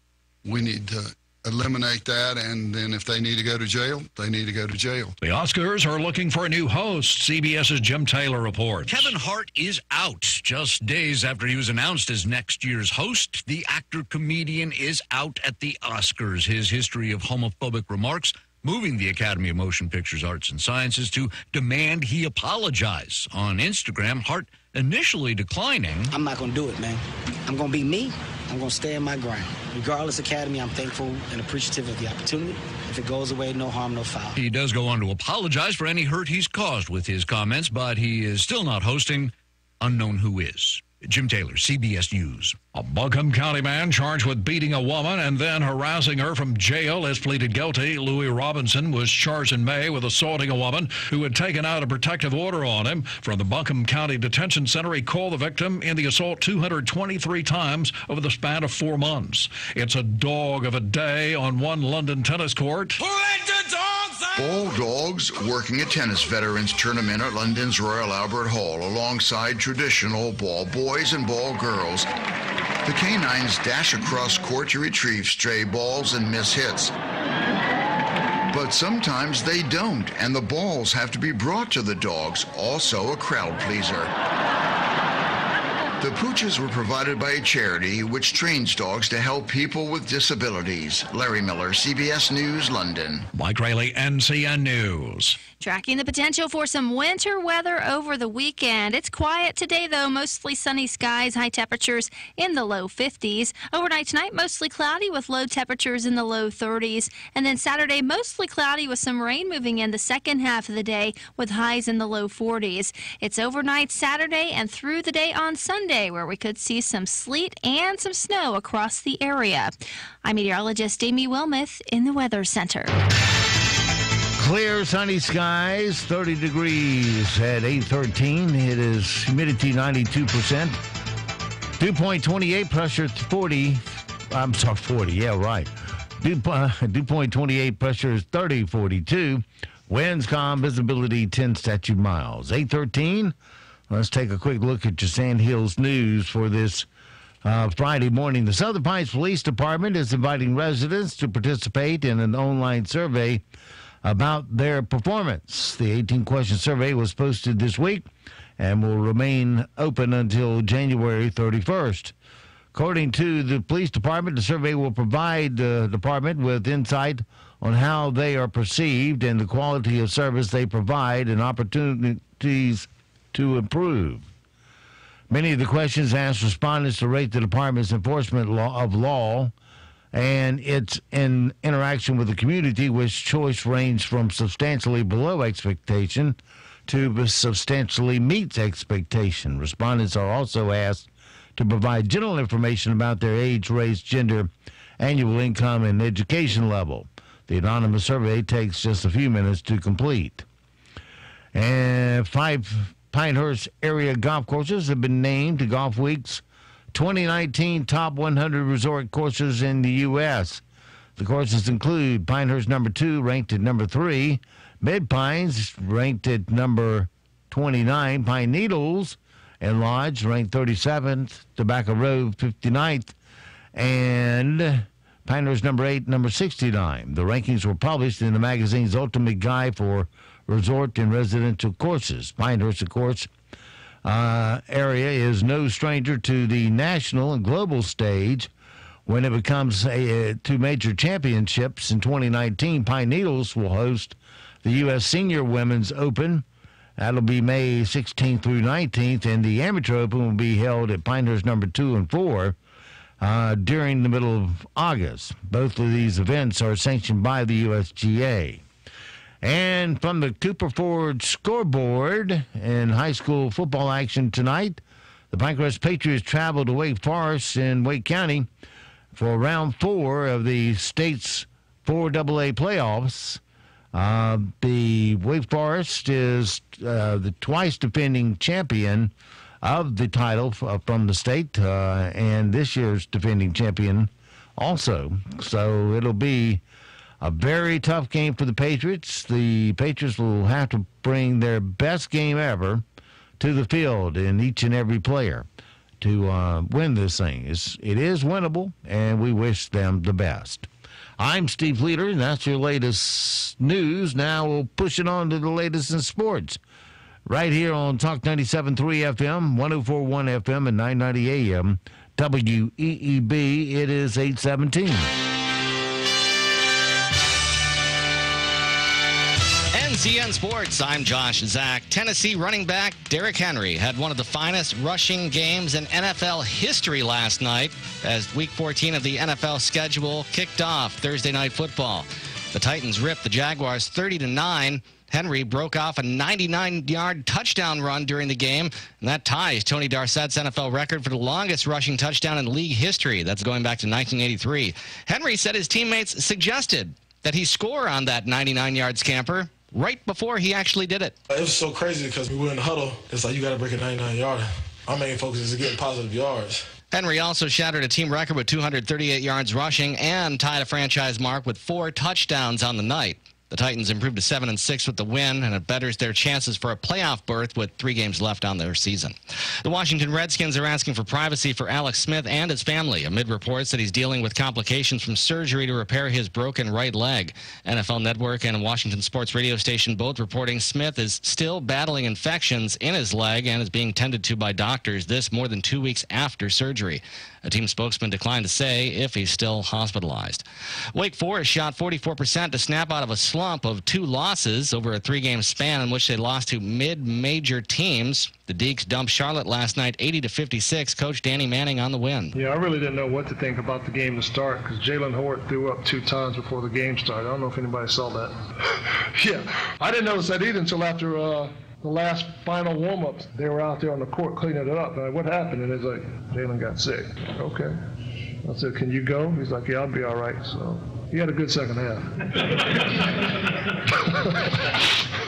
we need to eliminate that, and then if they need to go to jail, they need to go to jail. The Oscars are looking for a new host. CBS's Jim Taylor reports. Kevin Hart is out. Just days after he was announced as next year's host, the actor-comedian is out at the Oscars. His history of homophobic remarks moving the Academy of Motion Pictures Arts and Sciences to demand he apologize. On Instagram, Hart initially declining. I'm not going to do it, man. I'm going to be me. I'm going to stay in my grind. Regardless, Academy, I'm thankful and appreciative of the opportunity. If it goes away, no harm, no foul. He does go on to apologize for any hurt he's caused with his comments, but he is still not hosting Unknown Who Is. Jim Taylor, CBS News. A Buncombe County man charged with beating a woman and then harassing her from jail has pleaded guilty. Louis Robinson was charged in May with assaulting a woman who had taken out a protective order on him. From the Buncombe County Detention Center, he called the victim in the assault 223 times over the span of 4 months. It's a dog of a day on one London tennis court. Ball dogs working a tennis veterans tournament at London's Royal Albert Hall alongside traditional ball boys and ball girls. The canines dash across court to retrieve stray balls and miss hits. But sometimes they don't, and the balls have to be brought to the dogs, also a crowd pleaser. The pooches were provided by a charity which trains dogs to help people with disabilities. Larry Miller, CBS News, London. Mike Rayleigh, NCN News. Tracking the potential for some winter weather over the weekend. It's quiet today, though. Mostly sunny skies, high temperatures in the low 50s. Overnight tonight, mostly cloudy with low temperatures in the low 30s. And then Saturday, mostly cloudy with some rain moving in the second half of the day with highs in the low 40s. It's overnight Saturday and through the day on Sunday, where we could see some sleet and some snow across the area. I'm meteorologist Amy Wilmoth in the Weather Center. Clear, sunny skies, 30 degrees at 8:13. It is humidity 92%. Dew point 28, pressure 40. I'm sorry, 40. Yeah, right. Dew point 28, pressure is 30, 42. Winds calm, visibility 10 statute miles. 8:13. Let's take a quick look at your Sand Hills news for this Friday morning. The Southern Pines Police Department is inviting residents to participate in an online survey about their performance. The 18-question survey was posted this week and will remain open until January 31st. According to the police department, the survey will provide the department with insight on how they are perceived and the quality of service they provide and opportunities to improve. Many of the questions asked respondents to rate the department's enforcement of law and its interaction with the community, which choice ranged from substantially below expectation to substantially meets expectation. Respondents are also asked to provide general information about their age, race, gender, annual income, and education level. The anonymous survey takes just a few minutes to complete. And 5 Pinehurst area golf courses have been named to Golf Week's 2019 Top 100 Resort Courses in the U.S. The courses include Pinehurst number 2, ranked at number 3, Mid-Pines, ranked at number 29, Pine Needles and Lodge, ranked 37th, Tobacco Road, 59th, and Pinehurst number 8, number 69. The rankings were published in the magazine's Ultimate Guide for Resort and Residential Courses. Pinehurst, of course, area is no stranger to the national and global stage. When it becomes two major championships in 2019, Pine Needles will host the U.S. Senior Women's Open. That'll be May 16th through 19th, and the Amateur Open will be held at Pinehurst number 2 and 4 during the middle of August. Both of these events are sanctioned by the USGA. And from the Cooper Ford scoreboard in high school football action tonight, the Pinecrest Patriots travel to Wake Forest in Wake County for round 4 of the state's 4AA playoffs. The Wake Forest is the twice defending champion of the title from the state, and this year's defending champion also. So it'll be a very tough game for the Patriots. The Patriots will have to bring their best game ever to the field in each and every player to win this thing. It is winnable, and we wish them the best. I'm Steve Leader, and that's your latest news. Now we'll push it on to the latest in sports. Right here on Talk 97.3 FM, 104.1 FM, and 990 AM, WEEB. It is 8:17. NCN Sports, I'm Josh Zach. Tennessee running back Derrick Henry had one of the finest rushing games in NFL history last night as Week 14 of the NFL schedule kicked off Thursday Night Football. The Titans ripped the Jaguars 30-9. Henry broke off a 99-yard touchdown run during the game, and that ties Tony Darsett's NFL record for the longest rushing touchdown in league history. That's going back to 1983. Henry said his teammates suggested that he score on that 99-yard scamper right before he actually did it. It was so crazy because we were in the huddle. It's like, you got to break a 99-yarder. Our main focus is getting positive yards. Henry also shattered a team record with 238 yards rushing and tied a franchise mark with 4 touchdowns on the night. The Titans improved to 7-6 with the win, and it betters their chances for a playoff berth with 3 games left on their season. The Washington Redskins are asking for privacy for Alex Smith and his family amid reports that he's dealing with complications from surgery to repair his broken right leg. NFL Network and Washington Sports radio station both reporting Smith is still battling infections in his leg and is being tended to by doctors, this more than 2 weeks after surgery. A team spokesman declined to say if he's still hospitalized. Wake Forest shot 44% to snap out of a slump of 2 losses over a 3-game span in which they lost to mid-major teams. The Deacs dumped Charlotte last night 80-56. Coach Danny Manning on the win. Yeah, I really didn't know what to think about the game to start because Jalen Hort threw up 2 times before the game started. I don't know if anybody saw that. Yeah, I didn't notice that either until after the last final warm-ups. They were out there on the court cleaning it up. And what happened? And it's like, Jalen got sick. Okay. I said, can you go? He's like, yeah, I'll be all right. So he had a good second half.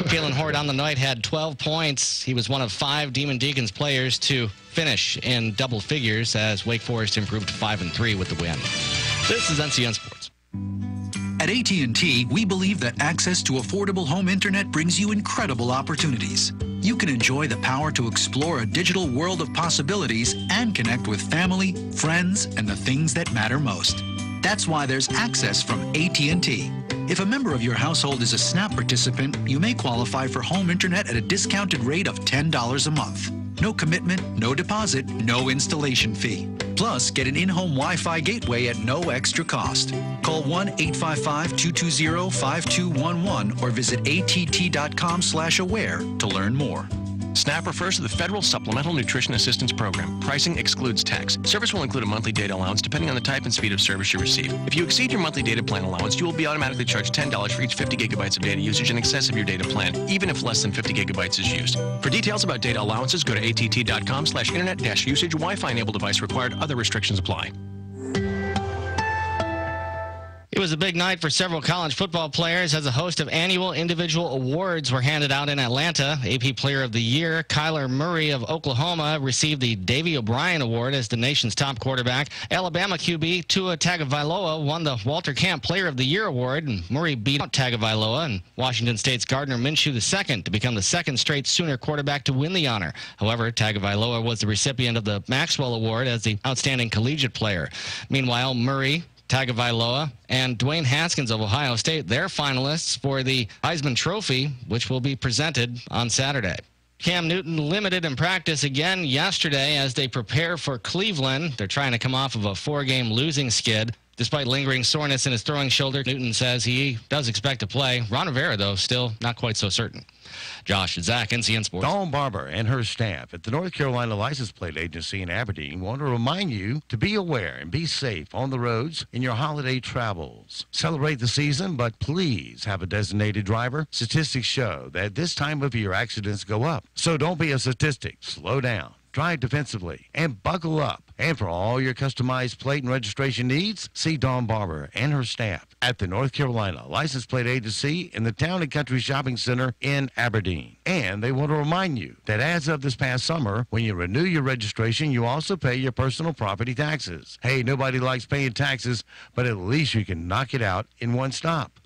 Jalen Hort on the night had 12 points. He was one of 5 Demon Deacons players to finish in double figures as Wake Forest improved to 5-3 with the win. This is NCN Sports. At AT&T, we believe that access to affordable home internet brings you incredible opportunities. You can enjoy the power to explore a digital world of possibilities and connect with family, friends, and the things that matter most. That's why there's access from AT&T. If a member of your household is a SNAP participant, you may qualify for home internet at a discounted rate of $10 a month. No commitment, no deposit, no installation fee. Plus, get an in-home Wi-Fi gateway at no extra cost. Call 1-855-220-5211 or visit att.com/aware to learn more. SNAP refers to the Federal Supplemental Nutrition Assistance Program. Pricing excludes tax. Service will include a monthly data allowance depending on the type and speed of service you receive. If you exceed your monthly data plan allowance, you will be automatically charged $10 for each 50 gigabytes of data usage in excess of your data plan, even if less than 50 gigabytes is used. For details about data allowances, go to att.com/internet-usage. Wi-Fi enabled device required. Other restrictions apply. It was a big night for several college football players as a host of annual individual awards were handed out in Atlanta. AP Player of the Year, Kyler Murray of Oklahoma received the Davey O'Brien Award as the nation's top quarterback. Alabama QB Tua Tagovailoa won the Walter Camp Player of the Year Award, and Murray beat out Tagovailoa and Washington State's Gardner Minshew II to become the second straight Sooner quarterback to win the honor. However, Tagovailoa was the recipient of the Maxwell Award as the outstanding collegiate player. Meanwhile, Murray, Tagovailoa, and Dwayne Haskins of Ohio State, they're finalists for the Heisman Trophy, which will be presented on Saturday. Cam Newton limited in practice again yesterday as they prepare for Cleveland. They're trying to come off of a 4-game losing skid. Despite lingering soreness in his throwing shoulder, Newton says he does expect to play. Ron Rivera, though, still not quite so certain. Josh, Zach, NCN Sports. Dawn Barber and her staff at the North Carolina License Plate Agency in Aberdeen want to remind you to be aware and be safe on the roads in your holiday travels. Celebrate the season, but please have a designated driver. Statistics show that this time of year accidents go up. So don't be a statistic. Slow down. drive defensively, and buckle up. And for all your customized plate and registration needs, see Dawn Barber and her staff at the North Carolina License Plate Agency in the Town and Country Shopping Center in Aberdeen. And they want to remind you that as of this past summer, when you renew your registration, you also pay your personal property taxes. Hey, nobody likes paying taxes, but at least you can knock it out in one stop.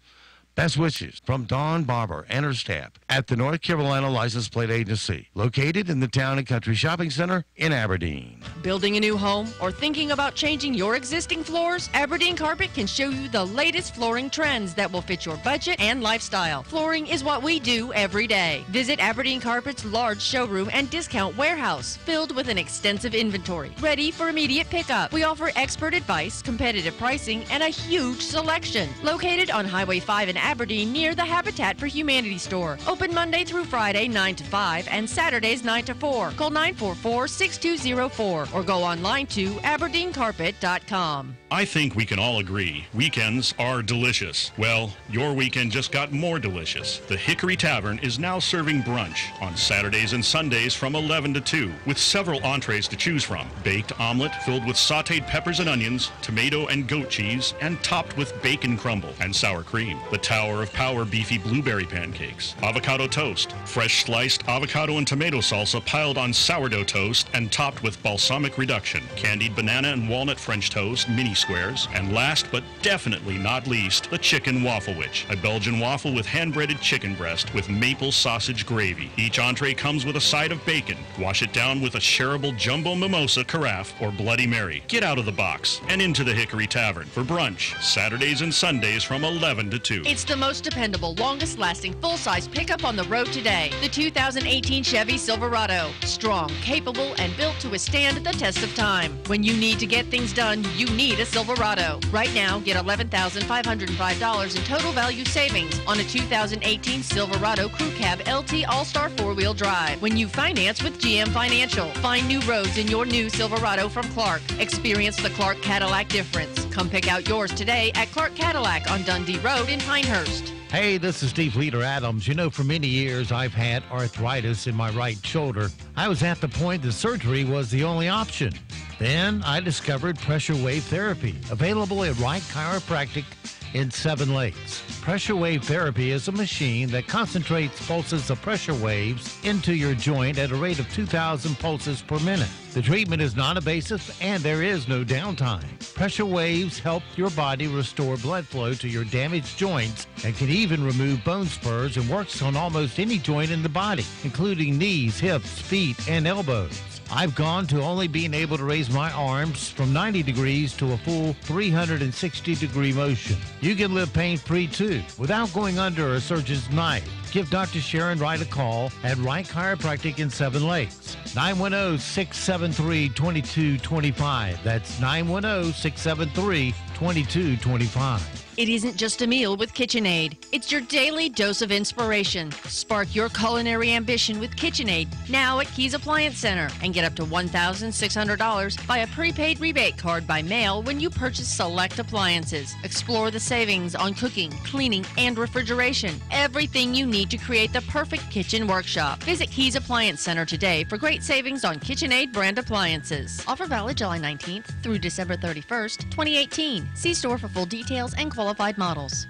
Best wishes from Dawn Barber and her staff at the North Carolina License Plate Agency, located in the Town and Country Shopping Center in Aberdeen. Building a new home or thinking about changing your existing floors? Aberdeen Carpet can show you the latest flooring trends that will fit your budget and lifestyle. Flooring is what we do every day. Visit Aberdeen Carpet's large showroom and discount warehouse filled with an extensive inventory, ready for immediate pickup. We offer expert advice, competitive pricing, and a huge selection. Located on Highway 5 in Aberdeen near the Habitat for Humanity store. Open Monday through Friday 9 to 5 and Saturdays 9 to 4. Call 944-6204 or go online to aberdeencarpet.com. I think we can all agree weekends are delicious. Well, your weekend just got more delicious. The Hickory Tavern is now serving brunch on Saturdays and Sundays from 11 to 2 with several entrees to choose from. Baked omelet filled with sauteed peppers and onions, tomato and goat cheese, and topped with bacon crumble and sour cream. The Tower of Power beefy blueberry pancakes, avocado toast, fresh sliced avocado and tomato salsa piled on sourdough toast and topped with balsamic reduction, candied banana and walnut French toast, mini squares, and last but definitely not least, the Chicken Waffle Witch, a Belgian waffle with hand-breaded chicken breast with maple sausage gravy. Each entree comes with a side of bacon. Wash it down with a shareable jumbo mimosa, carafe, or Bloody Mary. Get out of the box and into the Hickory Tavern for brunch, Saturdays and Sundays from 11 to 2. It's the most dependable, longest-lasting, full-size pickup on the road today. The 2018 Chevy Silverado. Strong, capable, and built to withstand the test of time. When you need to get things done, you need a Silverado. Right now, get $11,505 in total value savings on a 2018 Silverado Crew Cab LT All-Star 4-wheel drive. When you finance with GM Financial, find new roads in your new Silverado from Clark. Experience the Clark Cadillac difference. Come pick out yours today at Clark Cadillac on Dundee Road in Pinehurst. Hey, this is Steve Leader Adams. You know, for many years, I've had arthritis in my right shoulder. I was at the point that surgery was the only option. Then I discovered pressure wave therapy, available at Wright Chiropractic in Seven Lakes. Pressure wave therapy is a machine that concentrates pulses of pressure waves into your joint at a rate of 2,000 pulses per minute. The treatment is non-invasive and there is no downtime. Pressure waves help your body restore blood flow to your damaged joints and can even remove bone spurs and works on almost any joint in the body, including knees, hips, feet, and elbows. I've gone to only being able to raise my arms from 90 degrees to a full 360-degree motion. You can live pain-free too, without going under a surgeon's knife. Give Dr. Sharon Wright a call at Wright Chiropractic in Seven Lakes. 910-673-2225. That's 910-673-2225. It isn't just a meal with KitchenAid. It's your daily dose of inspiration. Spark your culinary ambition with KitchenAid now at Keys Appliance Center and get up to $1,600 by a prepaid rebate card by mail when you purchase select appliances. Explore the savings on cooking, cleaning, and refrigeration. Everything you need to create the perfect kitchen workshop. Visit Keys Appliance Center today for great savings on KitchenAid brand appliances. Offer valid July 19th through December 31st, 2018. See store for full details and qualified models.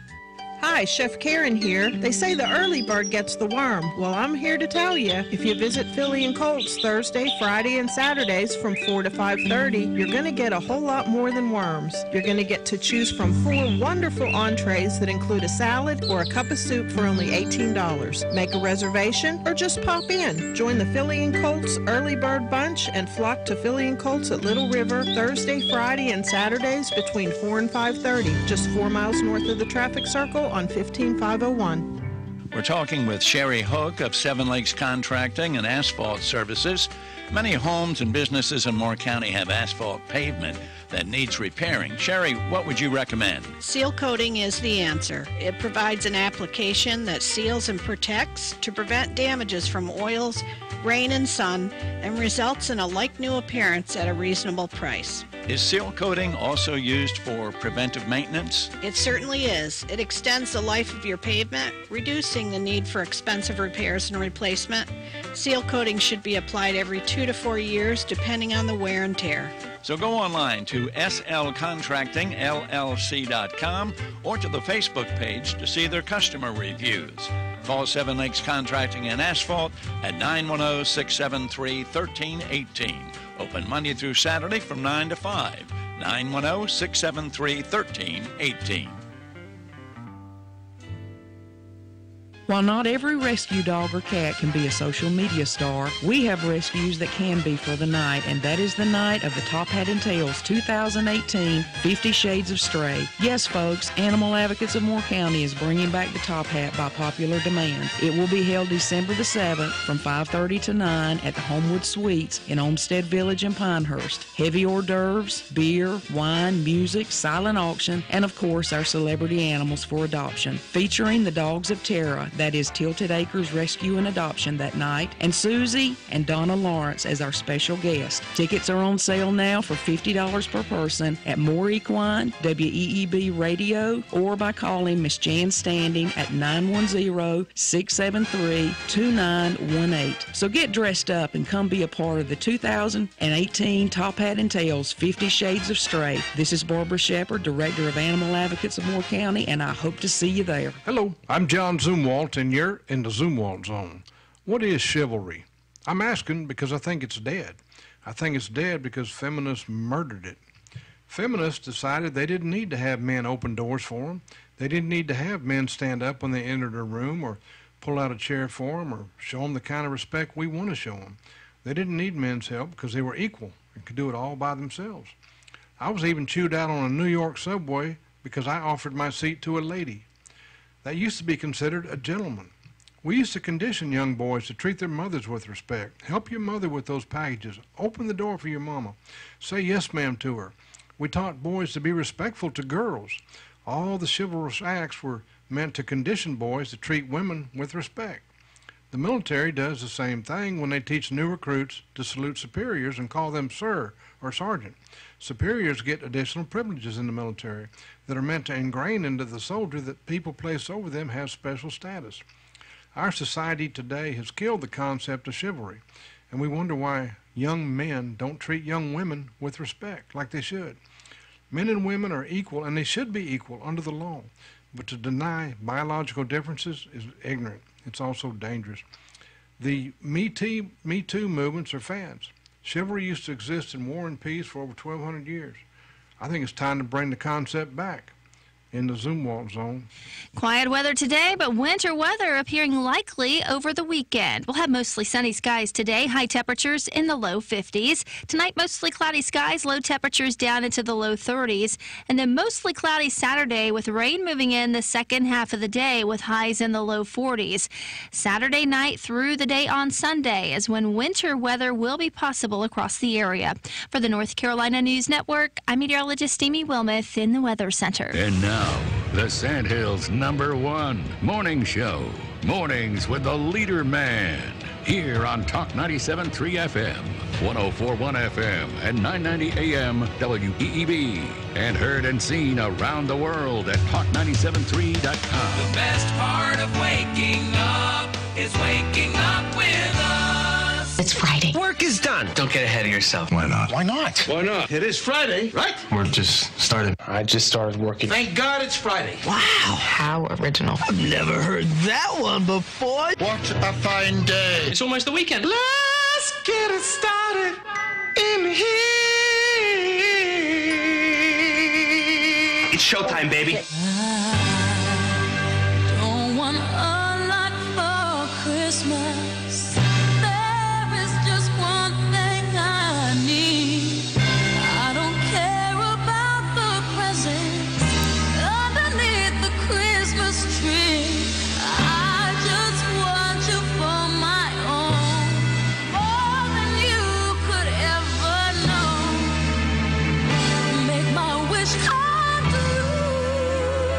Hi, Chef Karen here. They say the early bird gets the worm. Well, I'm here to tell you, if you visit Philly and Colts Thursday, Friday, and Saturdays from 4 to 5:30, you're going to get a whole lot more than worms. You're going to get to choose from 4 wonderful entrees that include a salad or a cup of soup for only $18. Make a reservation or just pop in. Join the Philly and Colts Early Bird Bunch and flock to Philly and Colts at Little River Thursday, Friday, and Saturdays between 4 and 5:30, just 4 miles north of the traffic circle on 15501. We're talking with Sherry Hook of Seven Lakes Contracting and Asphalt Services. Many homes and businesses in Moore County have asphalt pavement that needs repairing. Sherry, what would you recommend? Seal coating is the answer. It provides an application that seals and protects to prevent damages from oils, rain, and sun, and results in a like-new appearance at a reasonable price. Is seal coating also used for preventive maintenance? It certainly is. It extends the life of your pavement, reducing the need for expensive repairs and replacement. Seal coating should be applied every 2 to 4 years, depending on the wear and tear. So go online to slcontractingllc.com or to the Facebook page to see their customer reviews. Call 7 Lakes Contracting and Asphalt at 910-673-1318. Open Monday through Saturday from 9 to 5. 910-673-1318. While not every rescue dog or cat can be a social media star, we have rescues that can be for the night, and that is the night of the Top Hat and Tails 2018 50 Shades of Stray. Yes, folks, Animal Advocates of Moore County is bringing back the Top Hat by popular demand. It will be held December the 7th from 5:30 to 9 at the Homewood Suites in Olmsted Village in Pinehurst. Heavy hors d'oeuvres, beer, wine, music, silent auction, and of course our celebrity animals for adoption. Featuring the Dogs of Terra, that is Tilted Acres Rescue and Adoption that night, and Susie and Donna Lawrence as our special guest. Tickets are on sale now for $50 per person at Moore Equine, WEEB Radio, or by calling Miss Jan Standing at 910-673-2918. So get dressed up and come be a part of the 2018 Top Hat and Tails 50 Shades of Stray. This is Barbara Shepard, Director of Animal Advocates of Moore County, and I hope to see you there. Hello, I'm John Zumwalt, and you're in the Zumwalt Zone. What is chivalry? I'm asking because I think it's dead. I think it's dead because feminists murdered it. Feminists decided they didn't need to have men open doors for them. They didn't need to have men stand up when they entered a room or pull out a chair for them or show them the kind of respect we want to show them. They didn't need men's help because they were equal and could do it all by themselves. I was even chewed out on a New York subway because I offered my seat to a lady. That used to be considered a gentleman. We used to condition young boys to treat their mothers with respect. Help your mother with those packages. Open the door for your mama. Say yes, ma'am, to her. We taught boys to be respectful to girls. All the chivalrous acts were meant to condition boys to treat women with respect. The military does the same thing when they teach new recruits to salute superiors and call them sir or sergeant. Superiors get additional privileges in the military that are meant to ingrain into the soldier that people placed over them have special status. Our society today has killed the concept of chivalry, and we wonder why young men don't treat young women with respect like they should. Men and women are equal, and they should be equal under the law, but to deny biological differences is ignorant. It's also dangerous. The Me Too movements are fads. Chivalry used to exist in war and peace for over 1,200 years. I think it's time to bring the concept back in the Zumwalt Zone. Quiet weather today, but winter weather appearing likely over the weekend. We'll have mostly sunny skies today, high temperatures in the low 50s. Tonight, mostly cloudy skies, low temperatures down into the low 30s. And then mostly cloudy Saturday with rain moving in the second half of the day with highs in the low 40s. Saturday night through the day on Sunday is when winter weather will be possible across the area. For the North Carolina News Network, I'm meteorologist Amy Wilmoth in the Weather Center. And now, the Sandhills' #1 morning show. Mornings with the leader man. Here on Talk 97.3 FM, 104.1 FM, and 990 AM WEEB. And heard and seen around the world at talk973.com. The best part of waking up is waking up with us. It's Friday. Work is done. Don't get ahead of yourself. Why not? Why not? Why not? It is Friday, right? I just started working. Thank God it's Friday. Wow. How original. I've never heard that one before. What a fine day. It's almost the weekend. Let's get it started in here. It's showtime, baby. I don't want a lot for Christmas. There is just one thing I need. I don't care about the presents underneath the Christmas tree. I just want you for my own, more than you could ever know. Make my wish come true.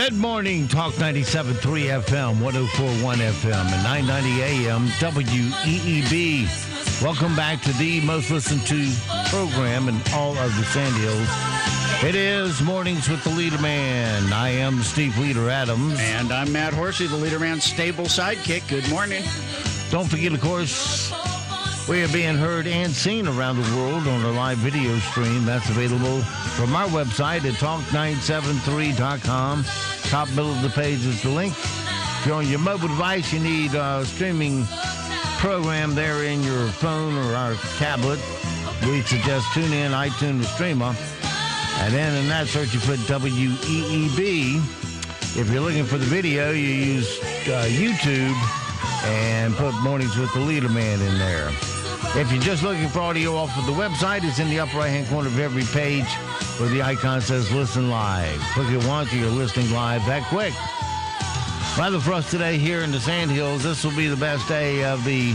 Good morning, Talk 97.3 FM, 104.1 FM, and 990 AM, WEEB. Welcome back to the most listened to program in all of the Sand Hills. It is Mornings with the Leader Man. I am Steve Leader Adams. And I'm Matt Horsey, the Leader Man's stable sidekick. Good morning. Don't forget, of course, we are being heard and seen around the world on our live video stream. That's available from our website at talk973.com. Top middle of the page is the link. If you're on your mobile device, you need a streaming program there in your phone or our tablet. We suggest TuneIn, iTunes, or Streamer. And then in that search, you put WEEB. If you're looking for the video, you use YouTube and put Mornings with the Leader Man in there. If you're just looking for audio off of the website, it's in the upper right-hand corner of every page where the icon says Listen Live. Click it once and you're listening live that quick. Weather for us today here in the Sand Hills. This will be the best day of the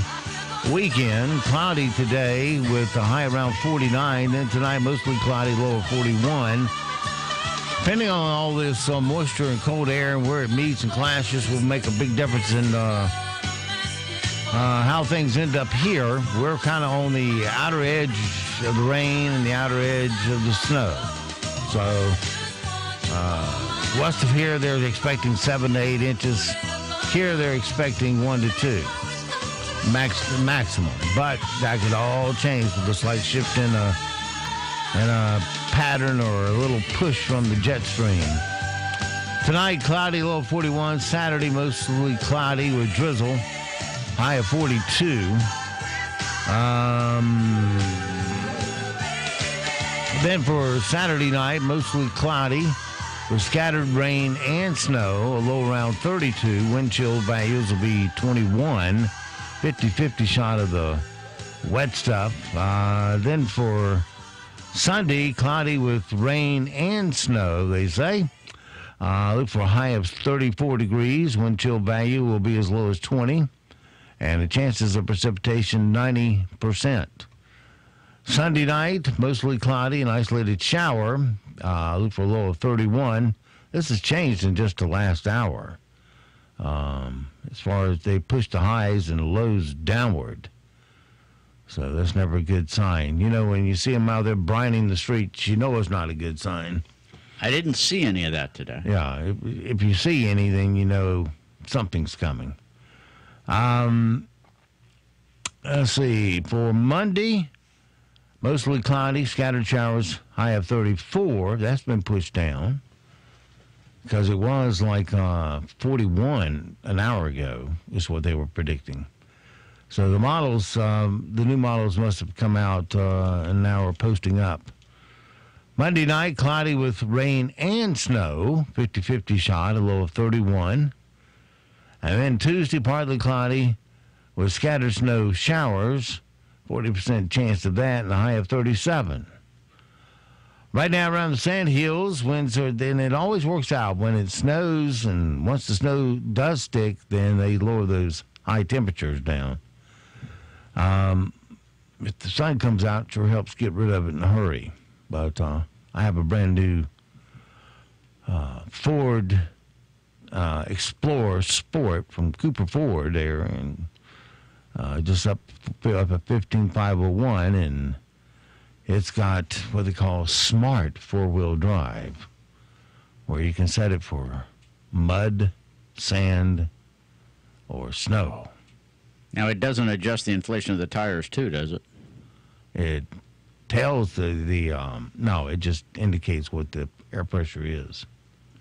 weekend. Cloudy today with a high around 49. Then tonight, mostly cloudy, low of 41. Depending on all this moisture and cold air and where it meets and clashes will make a big difference in how things end up here. We're kind of on the outer edge of the rain and the outer edge of the snow. So west of here, they're expecting 7 to 8 inches. Here, they're expecting 1 to 2 maximum. But that could all change with a slight shift in a pattern or a little push from the jet stream. Tonight, cloudy, low of 41. Saturday, mostly cloudy with drizzle. High of 42. Then for Saturday night, mostly cloudy with scattered rain and snow. A low around 32. Wind chill values will be 21. 50-50 shot of the wet stuff. Then for Sunday, cloudy with rain and snow, they say. Look for a high of 34 degrees. Wind chill value will be as low as 20. And the chances of precipitation, 90%. Sunday night, mostly cloudy, an isolated shower. Look for a low of 31. This has changed in just the last hour. As far as they push the highs and the lows downward. So that's never a good sign. You know, when you see them out there brining the streets, you know it's not a good sign. I didn't see any of that today. Yeah, if you see anything, you know something's coming. Let's see. For Monday, mostly cloudy, scattered showers, high of 34. That's been pushed down because it was like 41 an hour ago is what they were predicting. So the models, the new models must have come out and now are posting up. Monday night, cloudy with rain and snow, 50-50 shot, a low of 31. And then Tuesday, partly cloudy with scattered snow showers, 40% chance of that, and a high of 37. Right now around the Sand Hills, winds are, then it always works out. When it snows, and once the snow does stick, then they lower those high temperatures down. If the sun comes out, it sure helps get rid of it in a hurry. But I have a brand new Ford Explorer Sport from Cooper Ford there, and just up at 15501, and it's got what they call smart four-wheel drive, where you can set it for mud, sand, or snow. Now, it doesn't adjust the inflation of the tires, too, does it? It tells no, it just indicates what the air pressure is.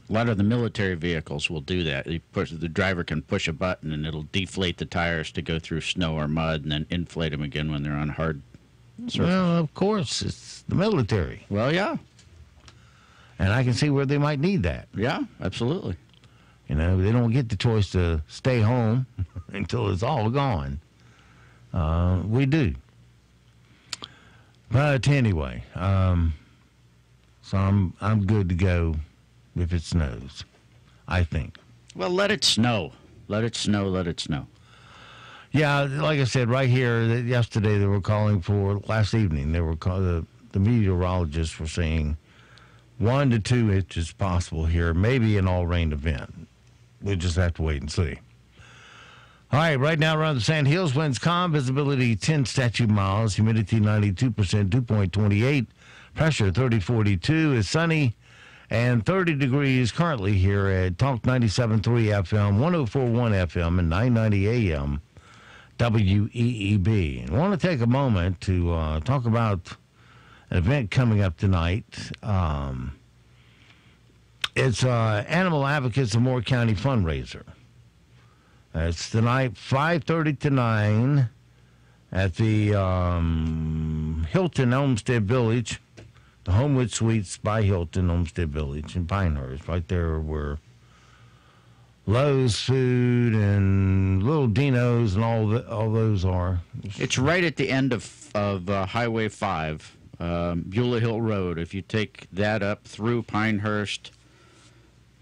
A lot of the military vehicles will do that. The driver can push a button, and it'll deflate the tires to go through snow or mud and then inflate them again when they're on hard surface. Well, of course, it's the military. Well, yeah. And I can see where they might need that. Yeah, absolutely. You know, they don't get the choice to stay home until it's all gone. We do. But anyway, so I'm good to go if it snows, I think. Well, let it snow. Let it snow, let it snow. Yeah, like I said, right here, yesterday they were calling for, last evening, they were the meteorologists were saying 1 to 2 inches possible here, maybe an all-rain event. We'll just have to wait and see. All right, right now around the Sand Hills, winds calm, visibility 10 statute miles, humidity 92%, 2.28, pressure 3042, is sunny, and 30 degrees currently here at Talk 97.3 FM, 104.1 FM, and 990 AM WEEB. And I want to take a moment to talk about an event coming up tonight. It's Animal Advocates of Moore County fundraiser. It's tonight, 5:30 to 9 at the Hilton Olmsted Village, the Homewood Suites by Hilton Olmsted Village in Pinehurst, right there where Lowe's Food and Little Dino's and all those are. It's right at the end of Highway 5, Beulah Hill Road. If you take that up through Pinehurst,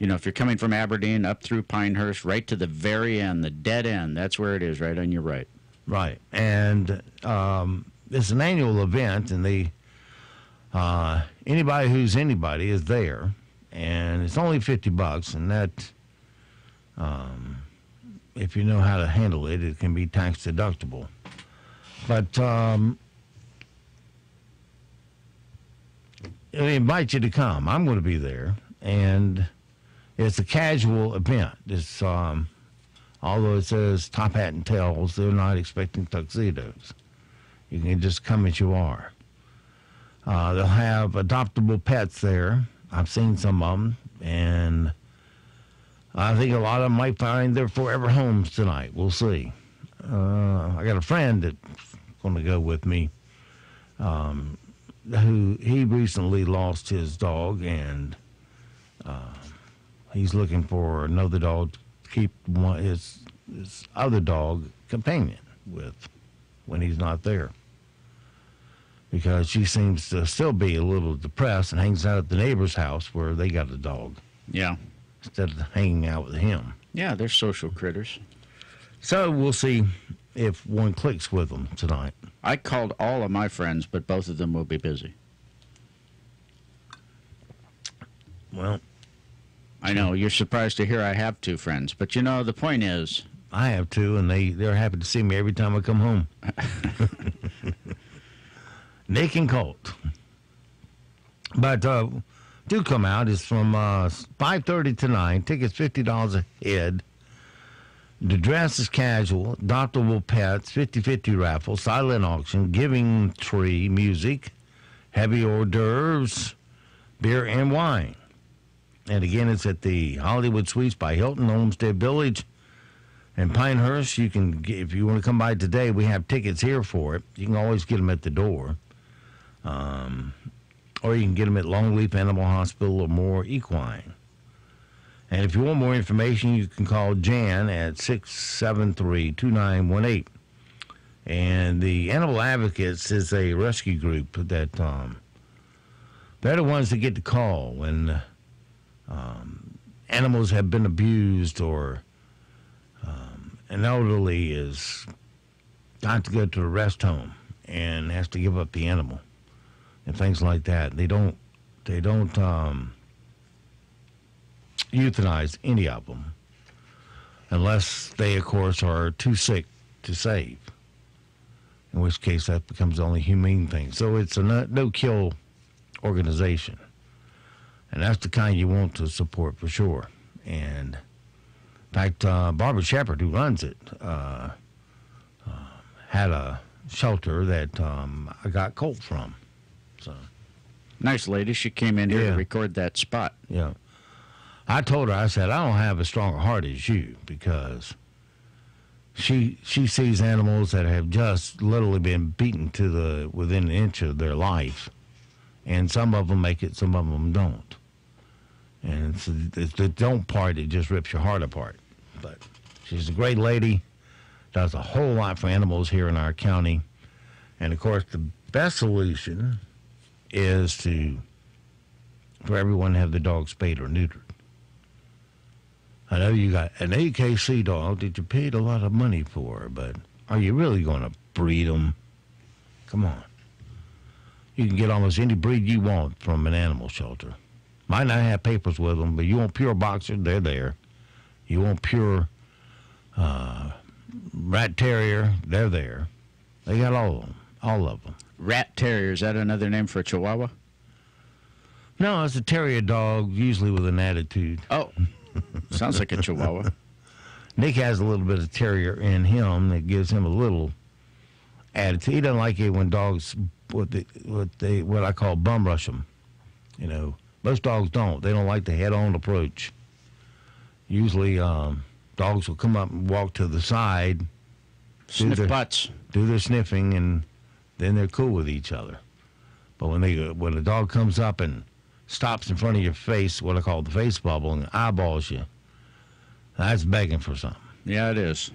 if you're coming from Aberdeen up through Pinehurst, right to the very end, the dead end, that's where it is, right on your right. Right. And it's an annual event, and anybody who's anybody is there. And it's only $50, and that, if you know how to handle it, it can be tax deductible. But I invite you to come. I'm going to be there, and it's a casual event. It's although it says top hat and tails, they're not expecting tuxedos. You can just come as you are. They'll have adoptable pets there. I've seen some of them, and I think a lot of them might find their forever homes tonight. We'll see. I got a friend that's going to go with me, who he recently lost his dog, and he's looking for another dog to keep his other dog companion with when he's not there. Because she seems to still be a little depressed and hangs out at the neighbor's house where they got a dog. Yeah. Instead of hanging out with him. Yeah, they're social critters. So we'll see if one clicks with them tonight. I called all of my friends, but both of them will be busy. Well, I know, you're surprised to hear I have 2 friends, but the point is... I have 2, and they're happy to see me every time I come home. Nick and Colt. But do come out. It's from 5:30 to 9. Tickets $50 a head. The dress is casual. Adoptable pets. 50-50 raffle. Silent auction. Giving tree. Music. Heavy hors d'oeuvres. Beer and wine. And again, it's at the Hollywood Suites by Hilton, Olmsted Village. And Pinehurst, you can, if you want to come by today, we have tickets here for it. You can always get them at the door. Or you can get them at Longleaf Animal Hospital or Moore Equine. And if you want more information, you can call Jan at 673-2918. And the Animal Advocates is a rescue group that they're the ones that get the call when animals have been abused or an elderly is got to go to a rest home and has to give up the animal and things like that. They don't euthanize any of them unless they, of course, are too sick to save, in which case that becomes the only humane thing. So it's a no-kill organization, and that's the kind you want to support for sure. And in fact, Barbara Shepard, who runs it, had a shelter that I got Colt from. So nice lady. She came in here to record that spot. Yeah. I told her, I said, I don't have as strong a heart as you, because she sees animals that have just literally been beaten to within an inch of their life, and some of them make it, some of them don't. And it's the don't part that just rips your heart apart. But she's a great lady, does a whole lot for animals here in our county. And, of course, the best solution is for everyone to have the dog spayed or neutered. I know you got an AKC dog that you paid a lot of money for, but are you really going to breed them? Come on. You can get almost any breed you want from an animal shelter. Might not have papers with them, but you want pure boxer, they're there. You want pure rat terrier, they're there. They got all of them. Rat terrier, is that another name for a chihuahua? No, it's a terrier dog, usually with an attitude. Oh, sounds like a chihuahua. Nick has a little bit of terrier in him that gives him a little attitude. He doesn't like it when dogs, what I call bum rush them. You know, most dogs don't. They don't like the head-on approach. Usually, dogs will come up and walk to the side, sniff butts, do their sniffing, and then they're cool with each other. But when a dog comes up and stops in front of your face, what I call the face bubble, and eyeballs you, that's begging for something. Yeah, it is.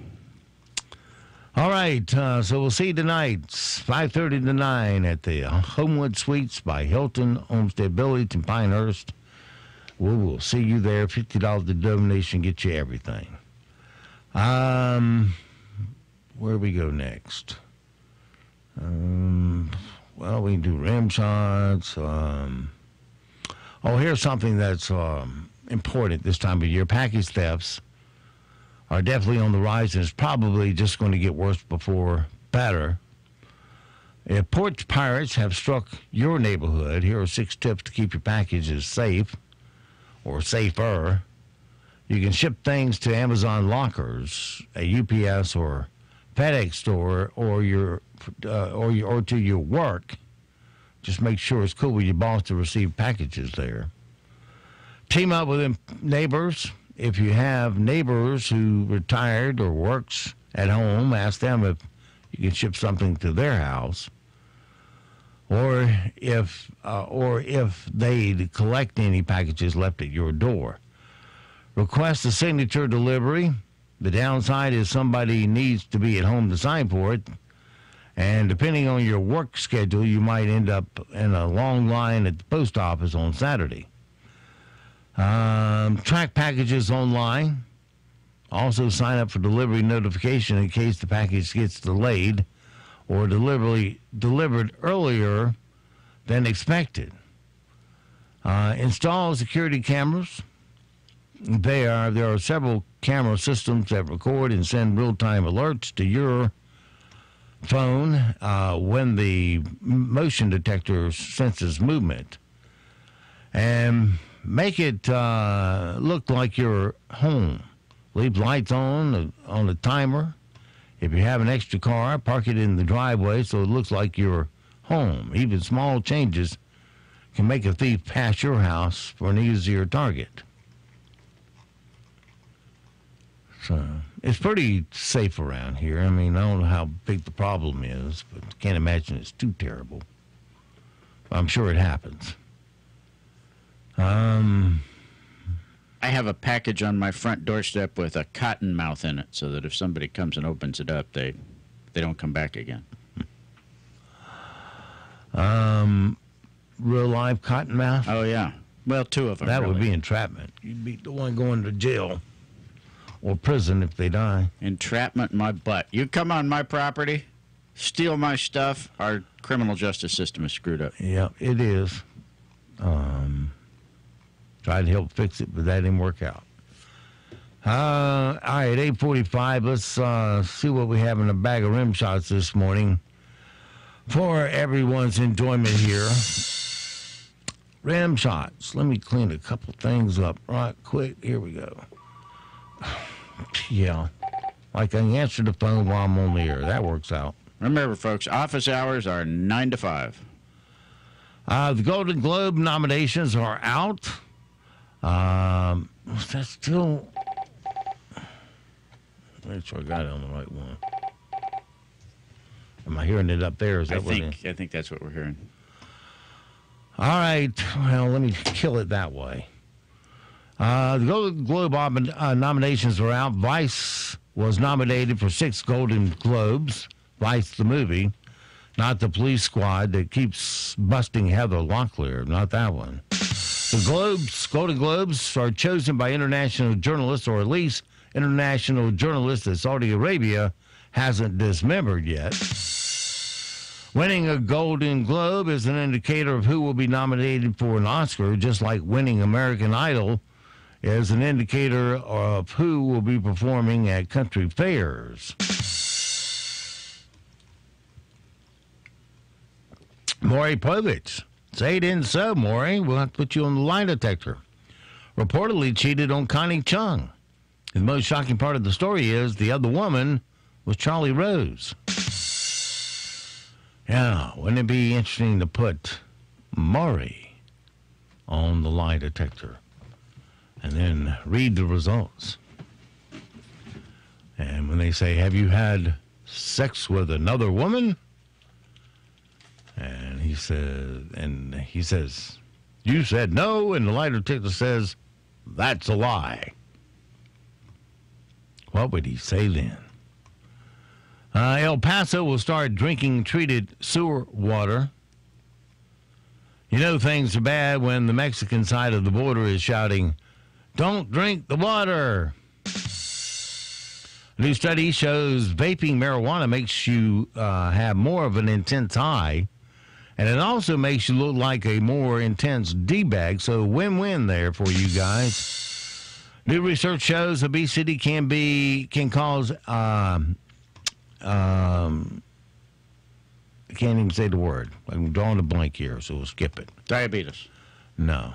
All right, so we'll see you tonight, 5:30 to 9 at the Homewood Suites by Hilton, Homestead Village in Pinehurst. We will see you there. $50 the donation, get you everything. Where do we go next? Well, we can do rim shots. Here's something that's important this time of year. Package thefts are definitely on the rise, and it's probably just going to get worse before better. If porch pirates have struck your neighborhood, here are 6 tips to keep your packages safe or safer. You can ship things to Amazon lockers, a UPS or FedEx store, or to your work. Just make sure it's cool with your boss to receive packages there. Team up with neighbors. If you have neighbors who retired or works at home, ask them if you can ship something to their house, or if they collect any packages left at your door. Request a signature delivery. The downside is somebody needs to be at home to sign for it, and depending on your work schedule, you might end up in a long line at the post office on Saturday. Track packages online. Also sign up for delivery notification in case the package gets delayed or delivered earlier than expected. Install security cameras. There are several camera systems that record and send real-time alerts to your phone when the motion detector senses movement. And make it look like you're home. Leave lights on the timer. If you have an extra car, park it in the driveway so it looks like you're home. Even small changes can make a thief pass your house for an easier target. So it's pretty safe around here. I mean, I don't know how big the problem is, but I can't imagine it's too terrible. I'm sure it happens. I have a package on my front doorstep with a cotton mouth in it, so that if somebody comes and opens it up, they don't come back again. Real live cotton mouth? Oh, yeah. Well, 2 of them. That really would be entrapment. You'd be the one going to jail or prison if they die. Entrapment in my butt. You come on my property, steal my stuff, our criminal justice system is screwed up. Yeah, it is. Tried to help fix it, but that didn't work out. All right, 8:45. Let's see what we have in a bag of rim shots this morning for everyone's enjoyment here. Rim shots. Let me clean a couple things up right quick. Here we go. Yeah, like I can answer the phone while I'm on the air. That works out. Remember, folks, office hours are 9 to 5. The Golden Globe nominations are out. That's still... Make sure I got it on the right one. Am I hearing it up there? Is that I think that's what we're hearing. All right. Well, let me kill it that way. The Golden Globe nominations are out. Vice was nominated for 6 Golden Globes. Vice, the movie. Not the police squad that keeps busting Heather Locklear. Not that one. The Golden Globes are chosen by international journalists, or at least international journalists that Saudi Arabia hasn't dismembered yet. Winning a Golden Globe is an indicator of who will be nominated for an Oscar, just like winning American Idol is an indicator of who will be performing at country fairs. Maury Povich. Say it isn't so, Maury. We'll have to put you on the lie detector. Reportedly cheated on Connie Chung. The most shocking part of the story is the other woman was Charlie Rose. Yeah, wouldn't it be interesting to put Maury on the lie detector and then read the results? And when they say, have you had sex with another woman? And he says, you said no, and the lie detector says, that's a lie. What would he say then? El Paso will start drinking treated sewer water. You know things are bad when the Mexican side of the border is shouting, don't drink the water. A new study shows vaping marijuana makes you have more of an intense high, and it also makes you look like a more intense D-bag, so win-win there for you guys. New research shows obesity can cause I can't even say the word. I'm drawing a blank here, so we'll skip it. Diabetes. No.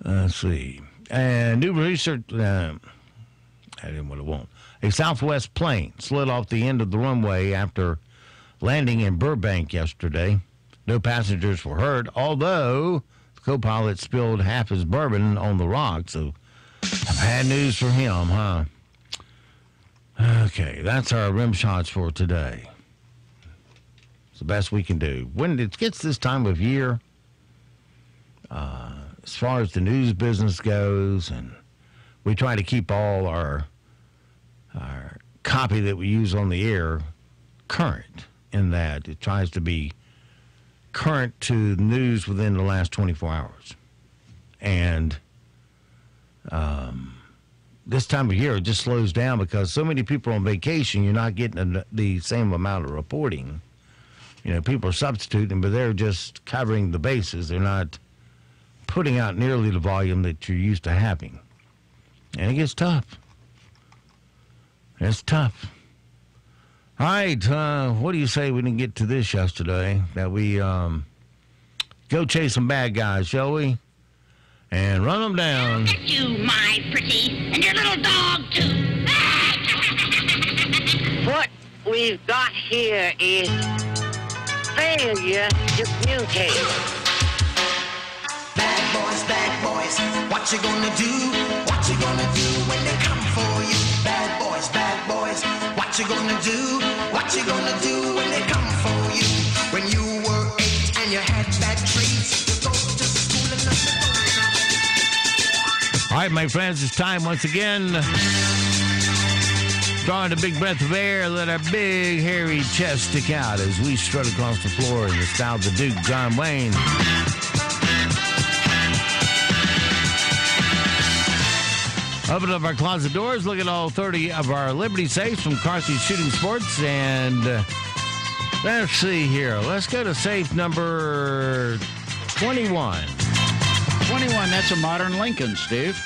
Let's see. And new research, I didn't what it won't. A Southwest plane slid off the end of the runway after landing in Burbank yesterday. No passengers were hurt, although the co-pilot spilled half his bourbon on the rock, so bad news for him, huh? Okay, that's our rim shots for today. It's the best we can do. When it gets this time of year, as far as the news business goes, and we try to keep all our copy that we use on the air current, in that it tries to be current to the news within the last 24 hours. And this time of year, it just slows down because so many people are on vacation, you're not getting the same amount of reporting. You know, people are substituting, but they're just covering the bases. They're not putting out nearly the volume that you're used to having. And it gets tough. It's tough. All right, what do you say we didn't get to this yesterday? That we go chase some bad guys, shall we? And run them down. Look at you, my pretty, and your little dog, too. What we've got here is failure to communicate. Bad boys, what you gonna do? What you gonna do when they come for you? Bad boys, what you gonna do? What you gonna do when they come for you? When you were 8 and you had bad traits, you go to school and nothing. All right, my friends, it's time once again. Drawing a big breath of air, let our big, hairy chest stick out as we strut across the floor in the style of the Duke, John Wayne. Open up our closet doors, look at all 30 of our Liberty safes from Carthy Shooting Sports, and let's see here. Let's go to safe number 21. 21, that's a modern Lincoln, Steve.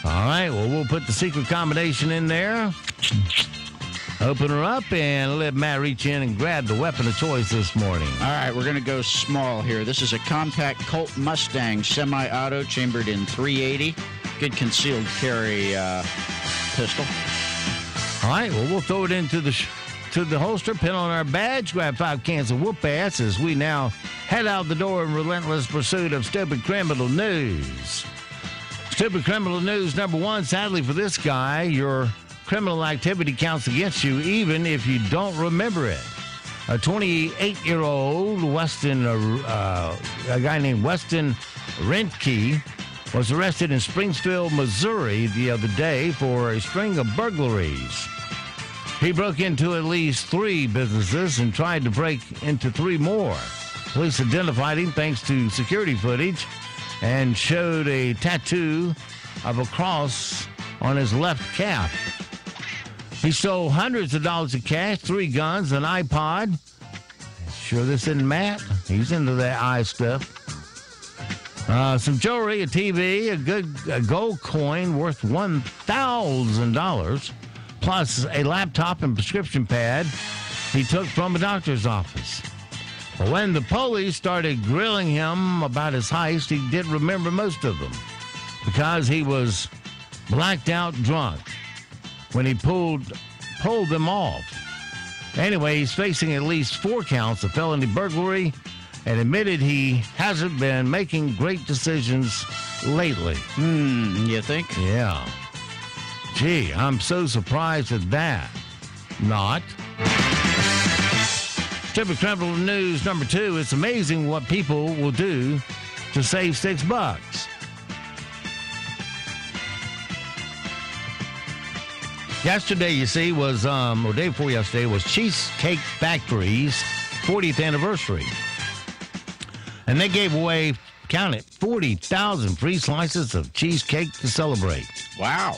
All right, well, we'll put the secret combination in there. Open her up and let Matt reach in and grab the weapon of choice this morning. All right, we're going to go small here. This is a compact Colt Mustang semi-auto chambered in .380. Good concealed carry pistol. All right, well, we'll throw it into the holster, pin on our badge, grab 5 cans of whoop ass as we now head out the door in relentless pursuit of stupid criminal news. Stupid criminal news number 1, sadly for this guy, your criminal activity counts against you even if you don't remember it. A 28-year-old a guy named Weston Rentke was arrested in Springfield, Missouri the other day for a string of burglaries. He broke into at least 3 businesses and tried to break into 3 more. Police identified him thanks to security footage and showed a tattoo of a cross on his left calf. He stole hundreds of dollars of cash, 3 guns, an iPod. Sure this isn't Matt? He's into that eye stuff. Some jewelry, a TV, a gold coin worth $1,000, plus a laptop and prescription pad he took from a doctor's office. But when the police started grilling him about his heist, he didn't remember most of them because he was blacked out drunk when he pulled them off. Anyway, he's facing at least 4 counts of felony burglary and admitted he hasn't been making great decisions lately. You think? Yeah. Gee, I'm so surprised at that. Not. Stupid Criminal News number 2. It's amazing what people will do to save $6. Yesterday, you see, was, or day before yesterday, was Cheesecake Factory's 40th anniversary. And they gave away, count it, 40,000 free slices of cheesecake to celebrate. Wow.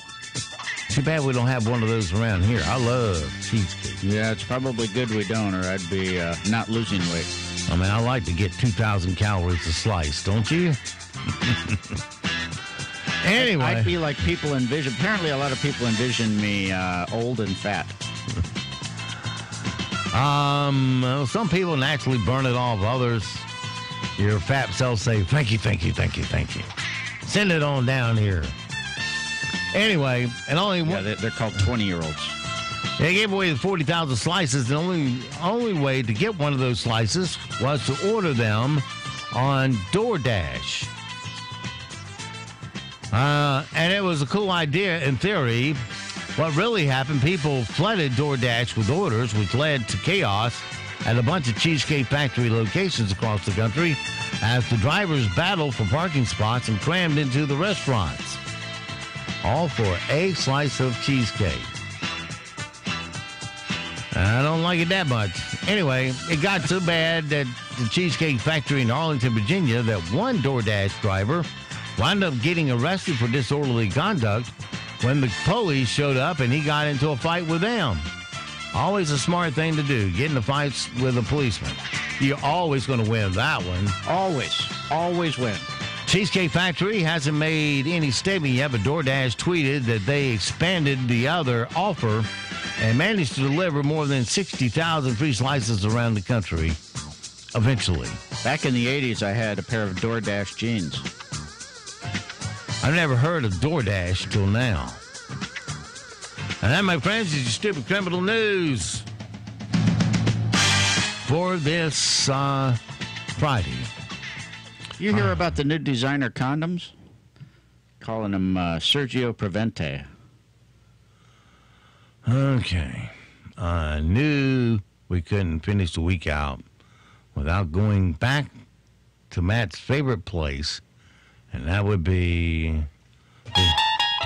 Too bad we don't have one of those around here. I love cheesecake. Yeah, it's probably good we don't, or I'd be not losing weight. I mean, I like to get 2,000 calories a slice, don't you? Anyway. I feel like people envision, apparently a lot of people envision me old and fat. Well, some people naturally burn it off. Others, your fat cells say, thank you, thank you, thank you, thank you. Send it on down here. Anyway, and only one. Yeah, they're called 20-year-olds. They gave away the 40,000 slices. The only way to get one of those slices was to order them on DoorDash. And it was a cool idea in theory. What really happened, people flooded DoorDash with orders, which led to chaos at a bunch of Cheesecake Factory locations across the country as the drivers battled for parking spots and crammed into the restaurants. All for a slice of cheesecake. I don't like it that much. Anyway, it got so bad that the Cheesecake Factory in Arlington, Virginia, that one DoorDash driver wound up getting arrested for disorderly conduct when the police showed up and he got into a fight with them. Always a smart thing to do, get into fights with a policeman. You're always going to win that one. Always win. Cheesecake Factory hasn't made any statement yet, but DoorDash tweeted that they expanded the other offer and managed to deliver more than 60,000 free slices around the country eventually. Back in the 80s, I had a pair of DoorDash jeans. I've never heard of DoorDash till now. And that, my friends, is your Stupid Criminal News for this Friday. You hear about the new designer condoms? Calling them Sergio Prevente. Okay. I knew we couldn't finish the week out without going back to Matt's favorite place, and that would be the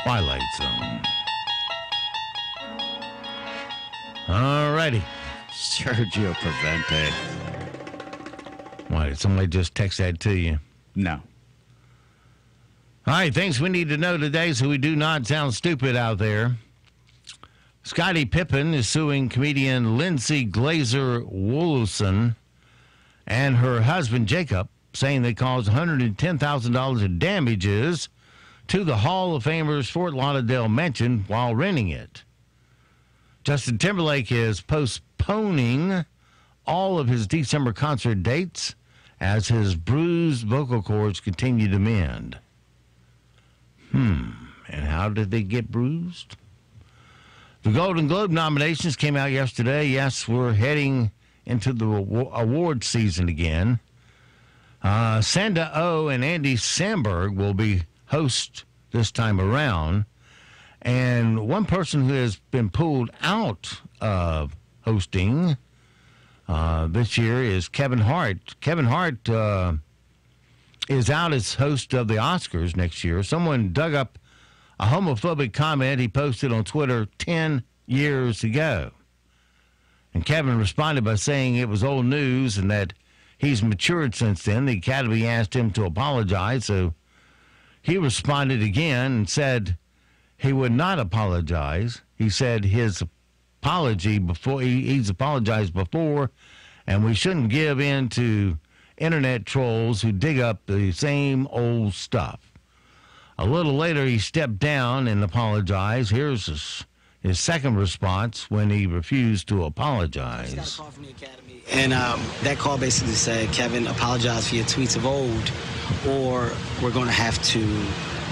Twilight Zone. All righty. Sergio Prevente. Why, did somebody just text that to you? No. All right, things we need to know today so we do not sound stupid out there. Scottie Pippen is suing comedian Lindsay Glazer-Wolfson and her husband Jacob, saying they caused $110,000 in damages to the Hall of Famer's Fort Lauderdale mansion while renting it. Justin Timberlake is postponing all of his December concert dates as his bruised vocal cords continue to mend. And how did they get bruised? The Golden Globe nominations came out yesterday. Yes, we're heading into the award season again. Sandra Oh and Andy Samberg will be hosts this time around. And one person who has been pulled out of hosting this year is Kevin Hart. Kevin Hart is out as host of the Oscars next year. Someone dug up a homophobic comment he posted on Twitter 10 years ago. And Kevin responded by saying it was old news and that he's matured since then. The Academy asked him to apologize, so he responded again and said he would not apologize. He said his apology before. He's apologized before, and we shouldn't give in to internet trolls who dig up the same old stuff. A little later, he stepped down and apologized. Here's his second response when he refused to apologize. Got a call from the academy, and that call basically said, Kevin, apologize for your tweets of old, or we're going to have to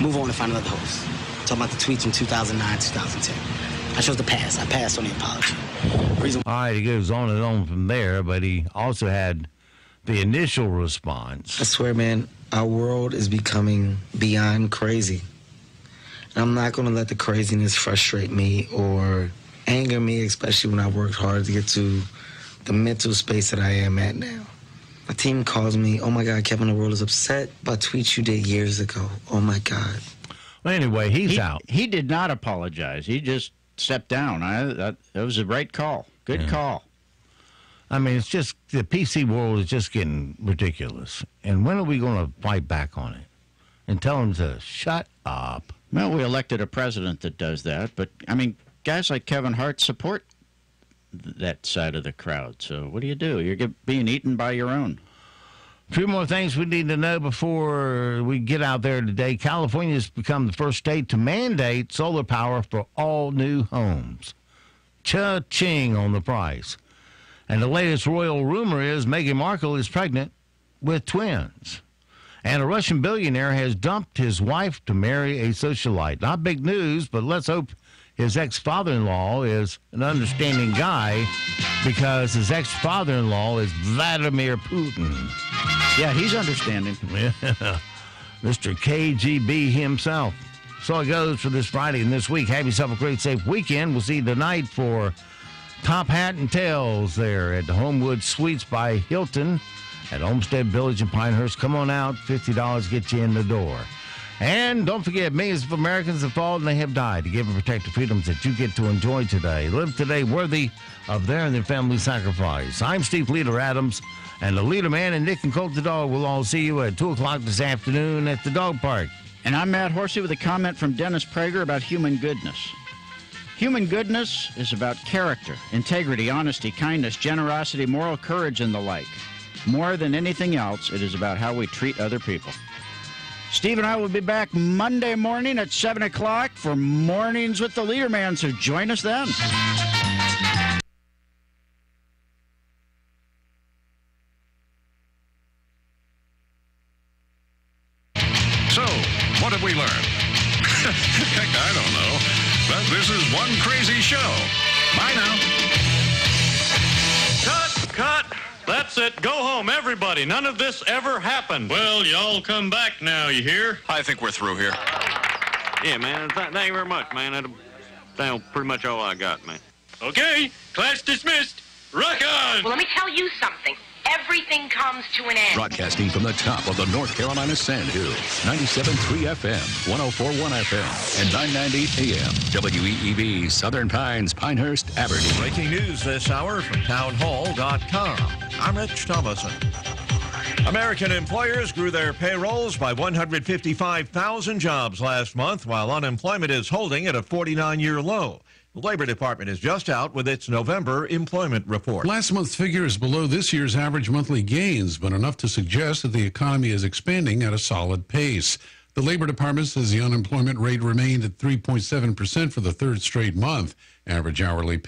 move on and find another host. Talking about the tweets from 2009, 2010. I chose to pass. I passed on the apology. All right, he goes on and on from there, but he also had the initial response. I swear, man, our world is becoming beyond crazy. And I'm not going to let the craziness frustrate me or anger me, especially when I worked hard to get to the mental space that I am at now. My team calls me, oh my God, Kevin, the world is upset about tweets you did years ago. Oh my God. Well, anyway, he's out. He did not apologize. He just stepped down. That was the right call. Good call. I mean, it's just the PC world is just getting ridiculous. And when are we going to fight back on it and tell them to shut up? Well, we elected a president that does that. But, I mean, guys like Kevin Hart support that side of the crowd. So what do? You're being eaten by your own. A few more things we need to know before we get out there today. California has become the first state to mandate solar power for all new homes. Cha-ching on the price. And the latest royal rumor is Meghan Markle is pregnant with twins. And a Russian billionaire has dumped his wife to marry a socialite. Not big news, but let's hope his ex-father-in-law is an understanding guy, because his ex-father-in-law is Vladimir Putin. Yeah, he's understanding. Yeah. Mr. KGB himself. So it goes for this Friday and this week. Have yourself a great, safe weekend. We'll see you tonight for Top Hat and Tails there at the Homewood Suites by Hilton at Olmsted Village in Pinehurst. Come on out. $50 get you in the door. And don't forget, millions of Americans have fallen and they have died to give and protect the freedoms that you get to enjoy today. Live today worthy of their and their family sacrifice. I'm Steve Leader Adams, and the Leader Man and Nick and Colt the Dog will all see you at 2 o'clock this afternoon at the dog park. And I'm Matt Horsey with a comment from Dennis Prager about human goodness. Human goodness is about character, integrity, honesty, kindness, generosity, moral courage, and the like. More than anything else, it is about how we treat other people. Steve and I will be back Monday morning at 7 o'clock for Mornings with the Leader Man, so join us then. So, what have we learned? Heck, I don't know. But this is one crazy show. Bye now. Cut! That's it. Go home, everybody. None of this ever happened. Well, y'all come back now, you hear? I think we're through here. Yeah, man. Thank you very much, man. That's pretty much all I got, man. Okay, class dismissed. Rock on! Well, let me tell you something. Everything comes to an end. Broadcasting from the top of the North Carolina Sandhills, 97.3 FM, 104.1 FM, and 990 AM. WEEB, Southern Pines, Pinehurst, Aberdeen. Breaking news this hour from townhall.com. I'm Rich Thomason. American employers grew their payrolls by 155,000 jobs last month, while unemployment is holding at a 49-year low. The Labor Department is just out with its November employment report. Last month's figure is below this year's average monthly gains, but enough to suggest that the economy is expanding at a solid pace. The Labor Department says the unemployment rate remained at 3.7% for the third straight month. Average hourly pay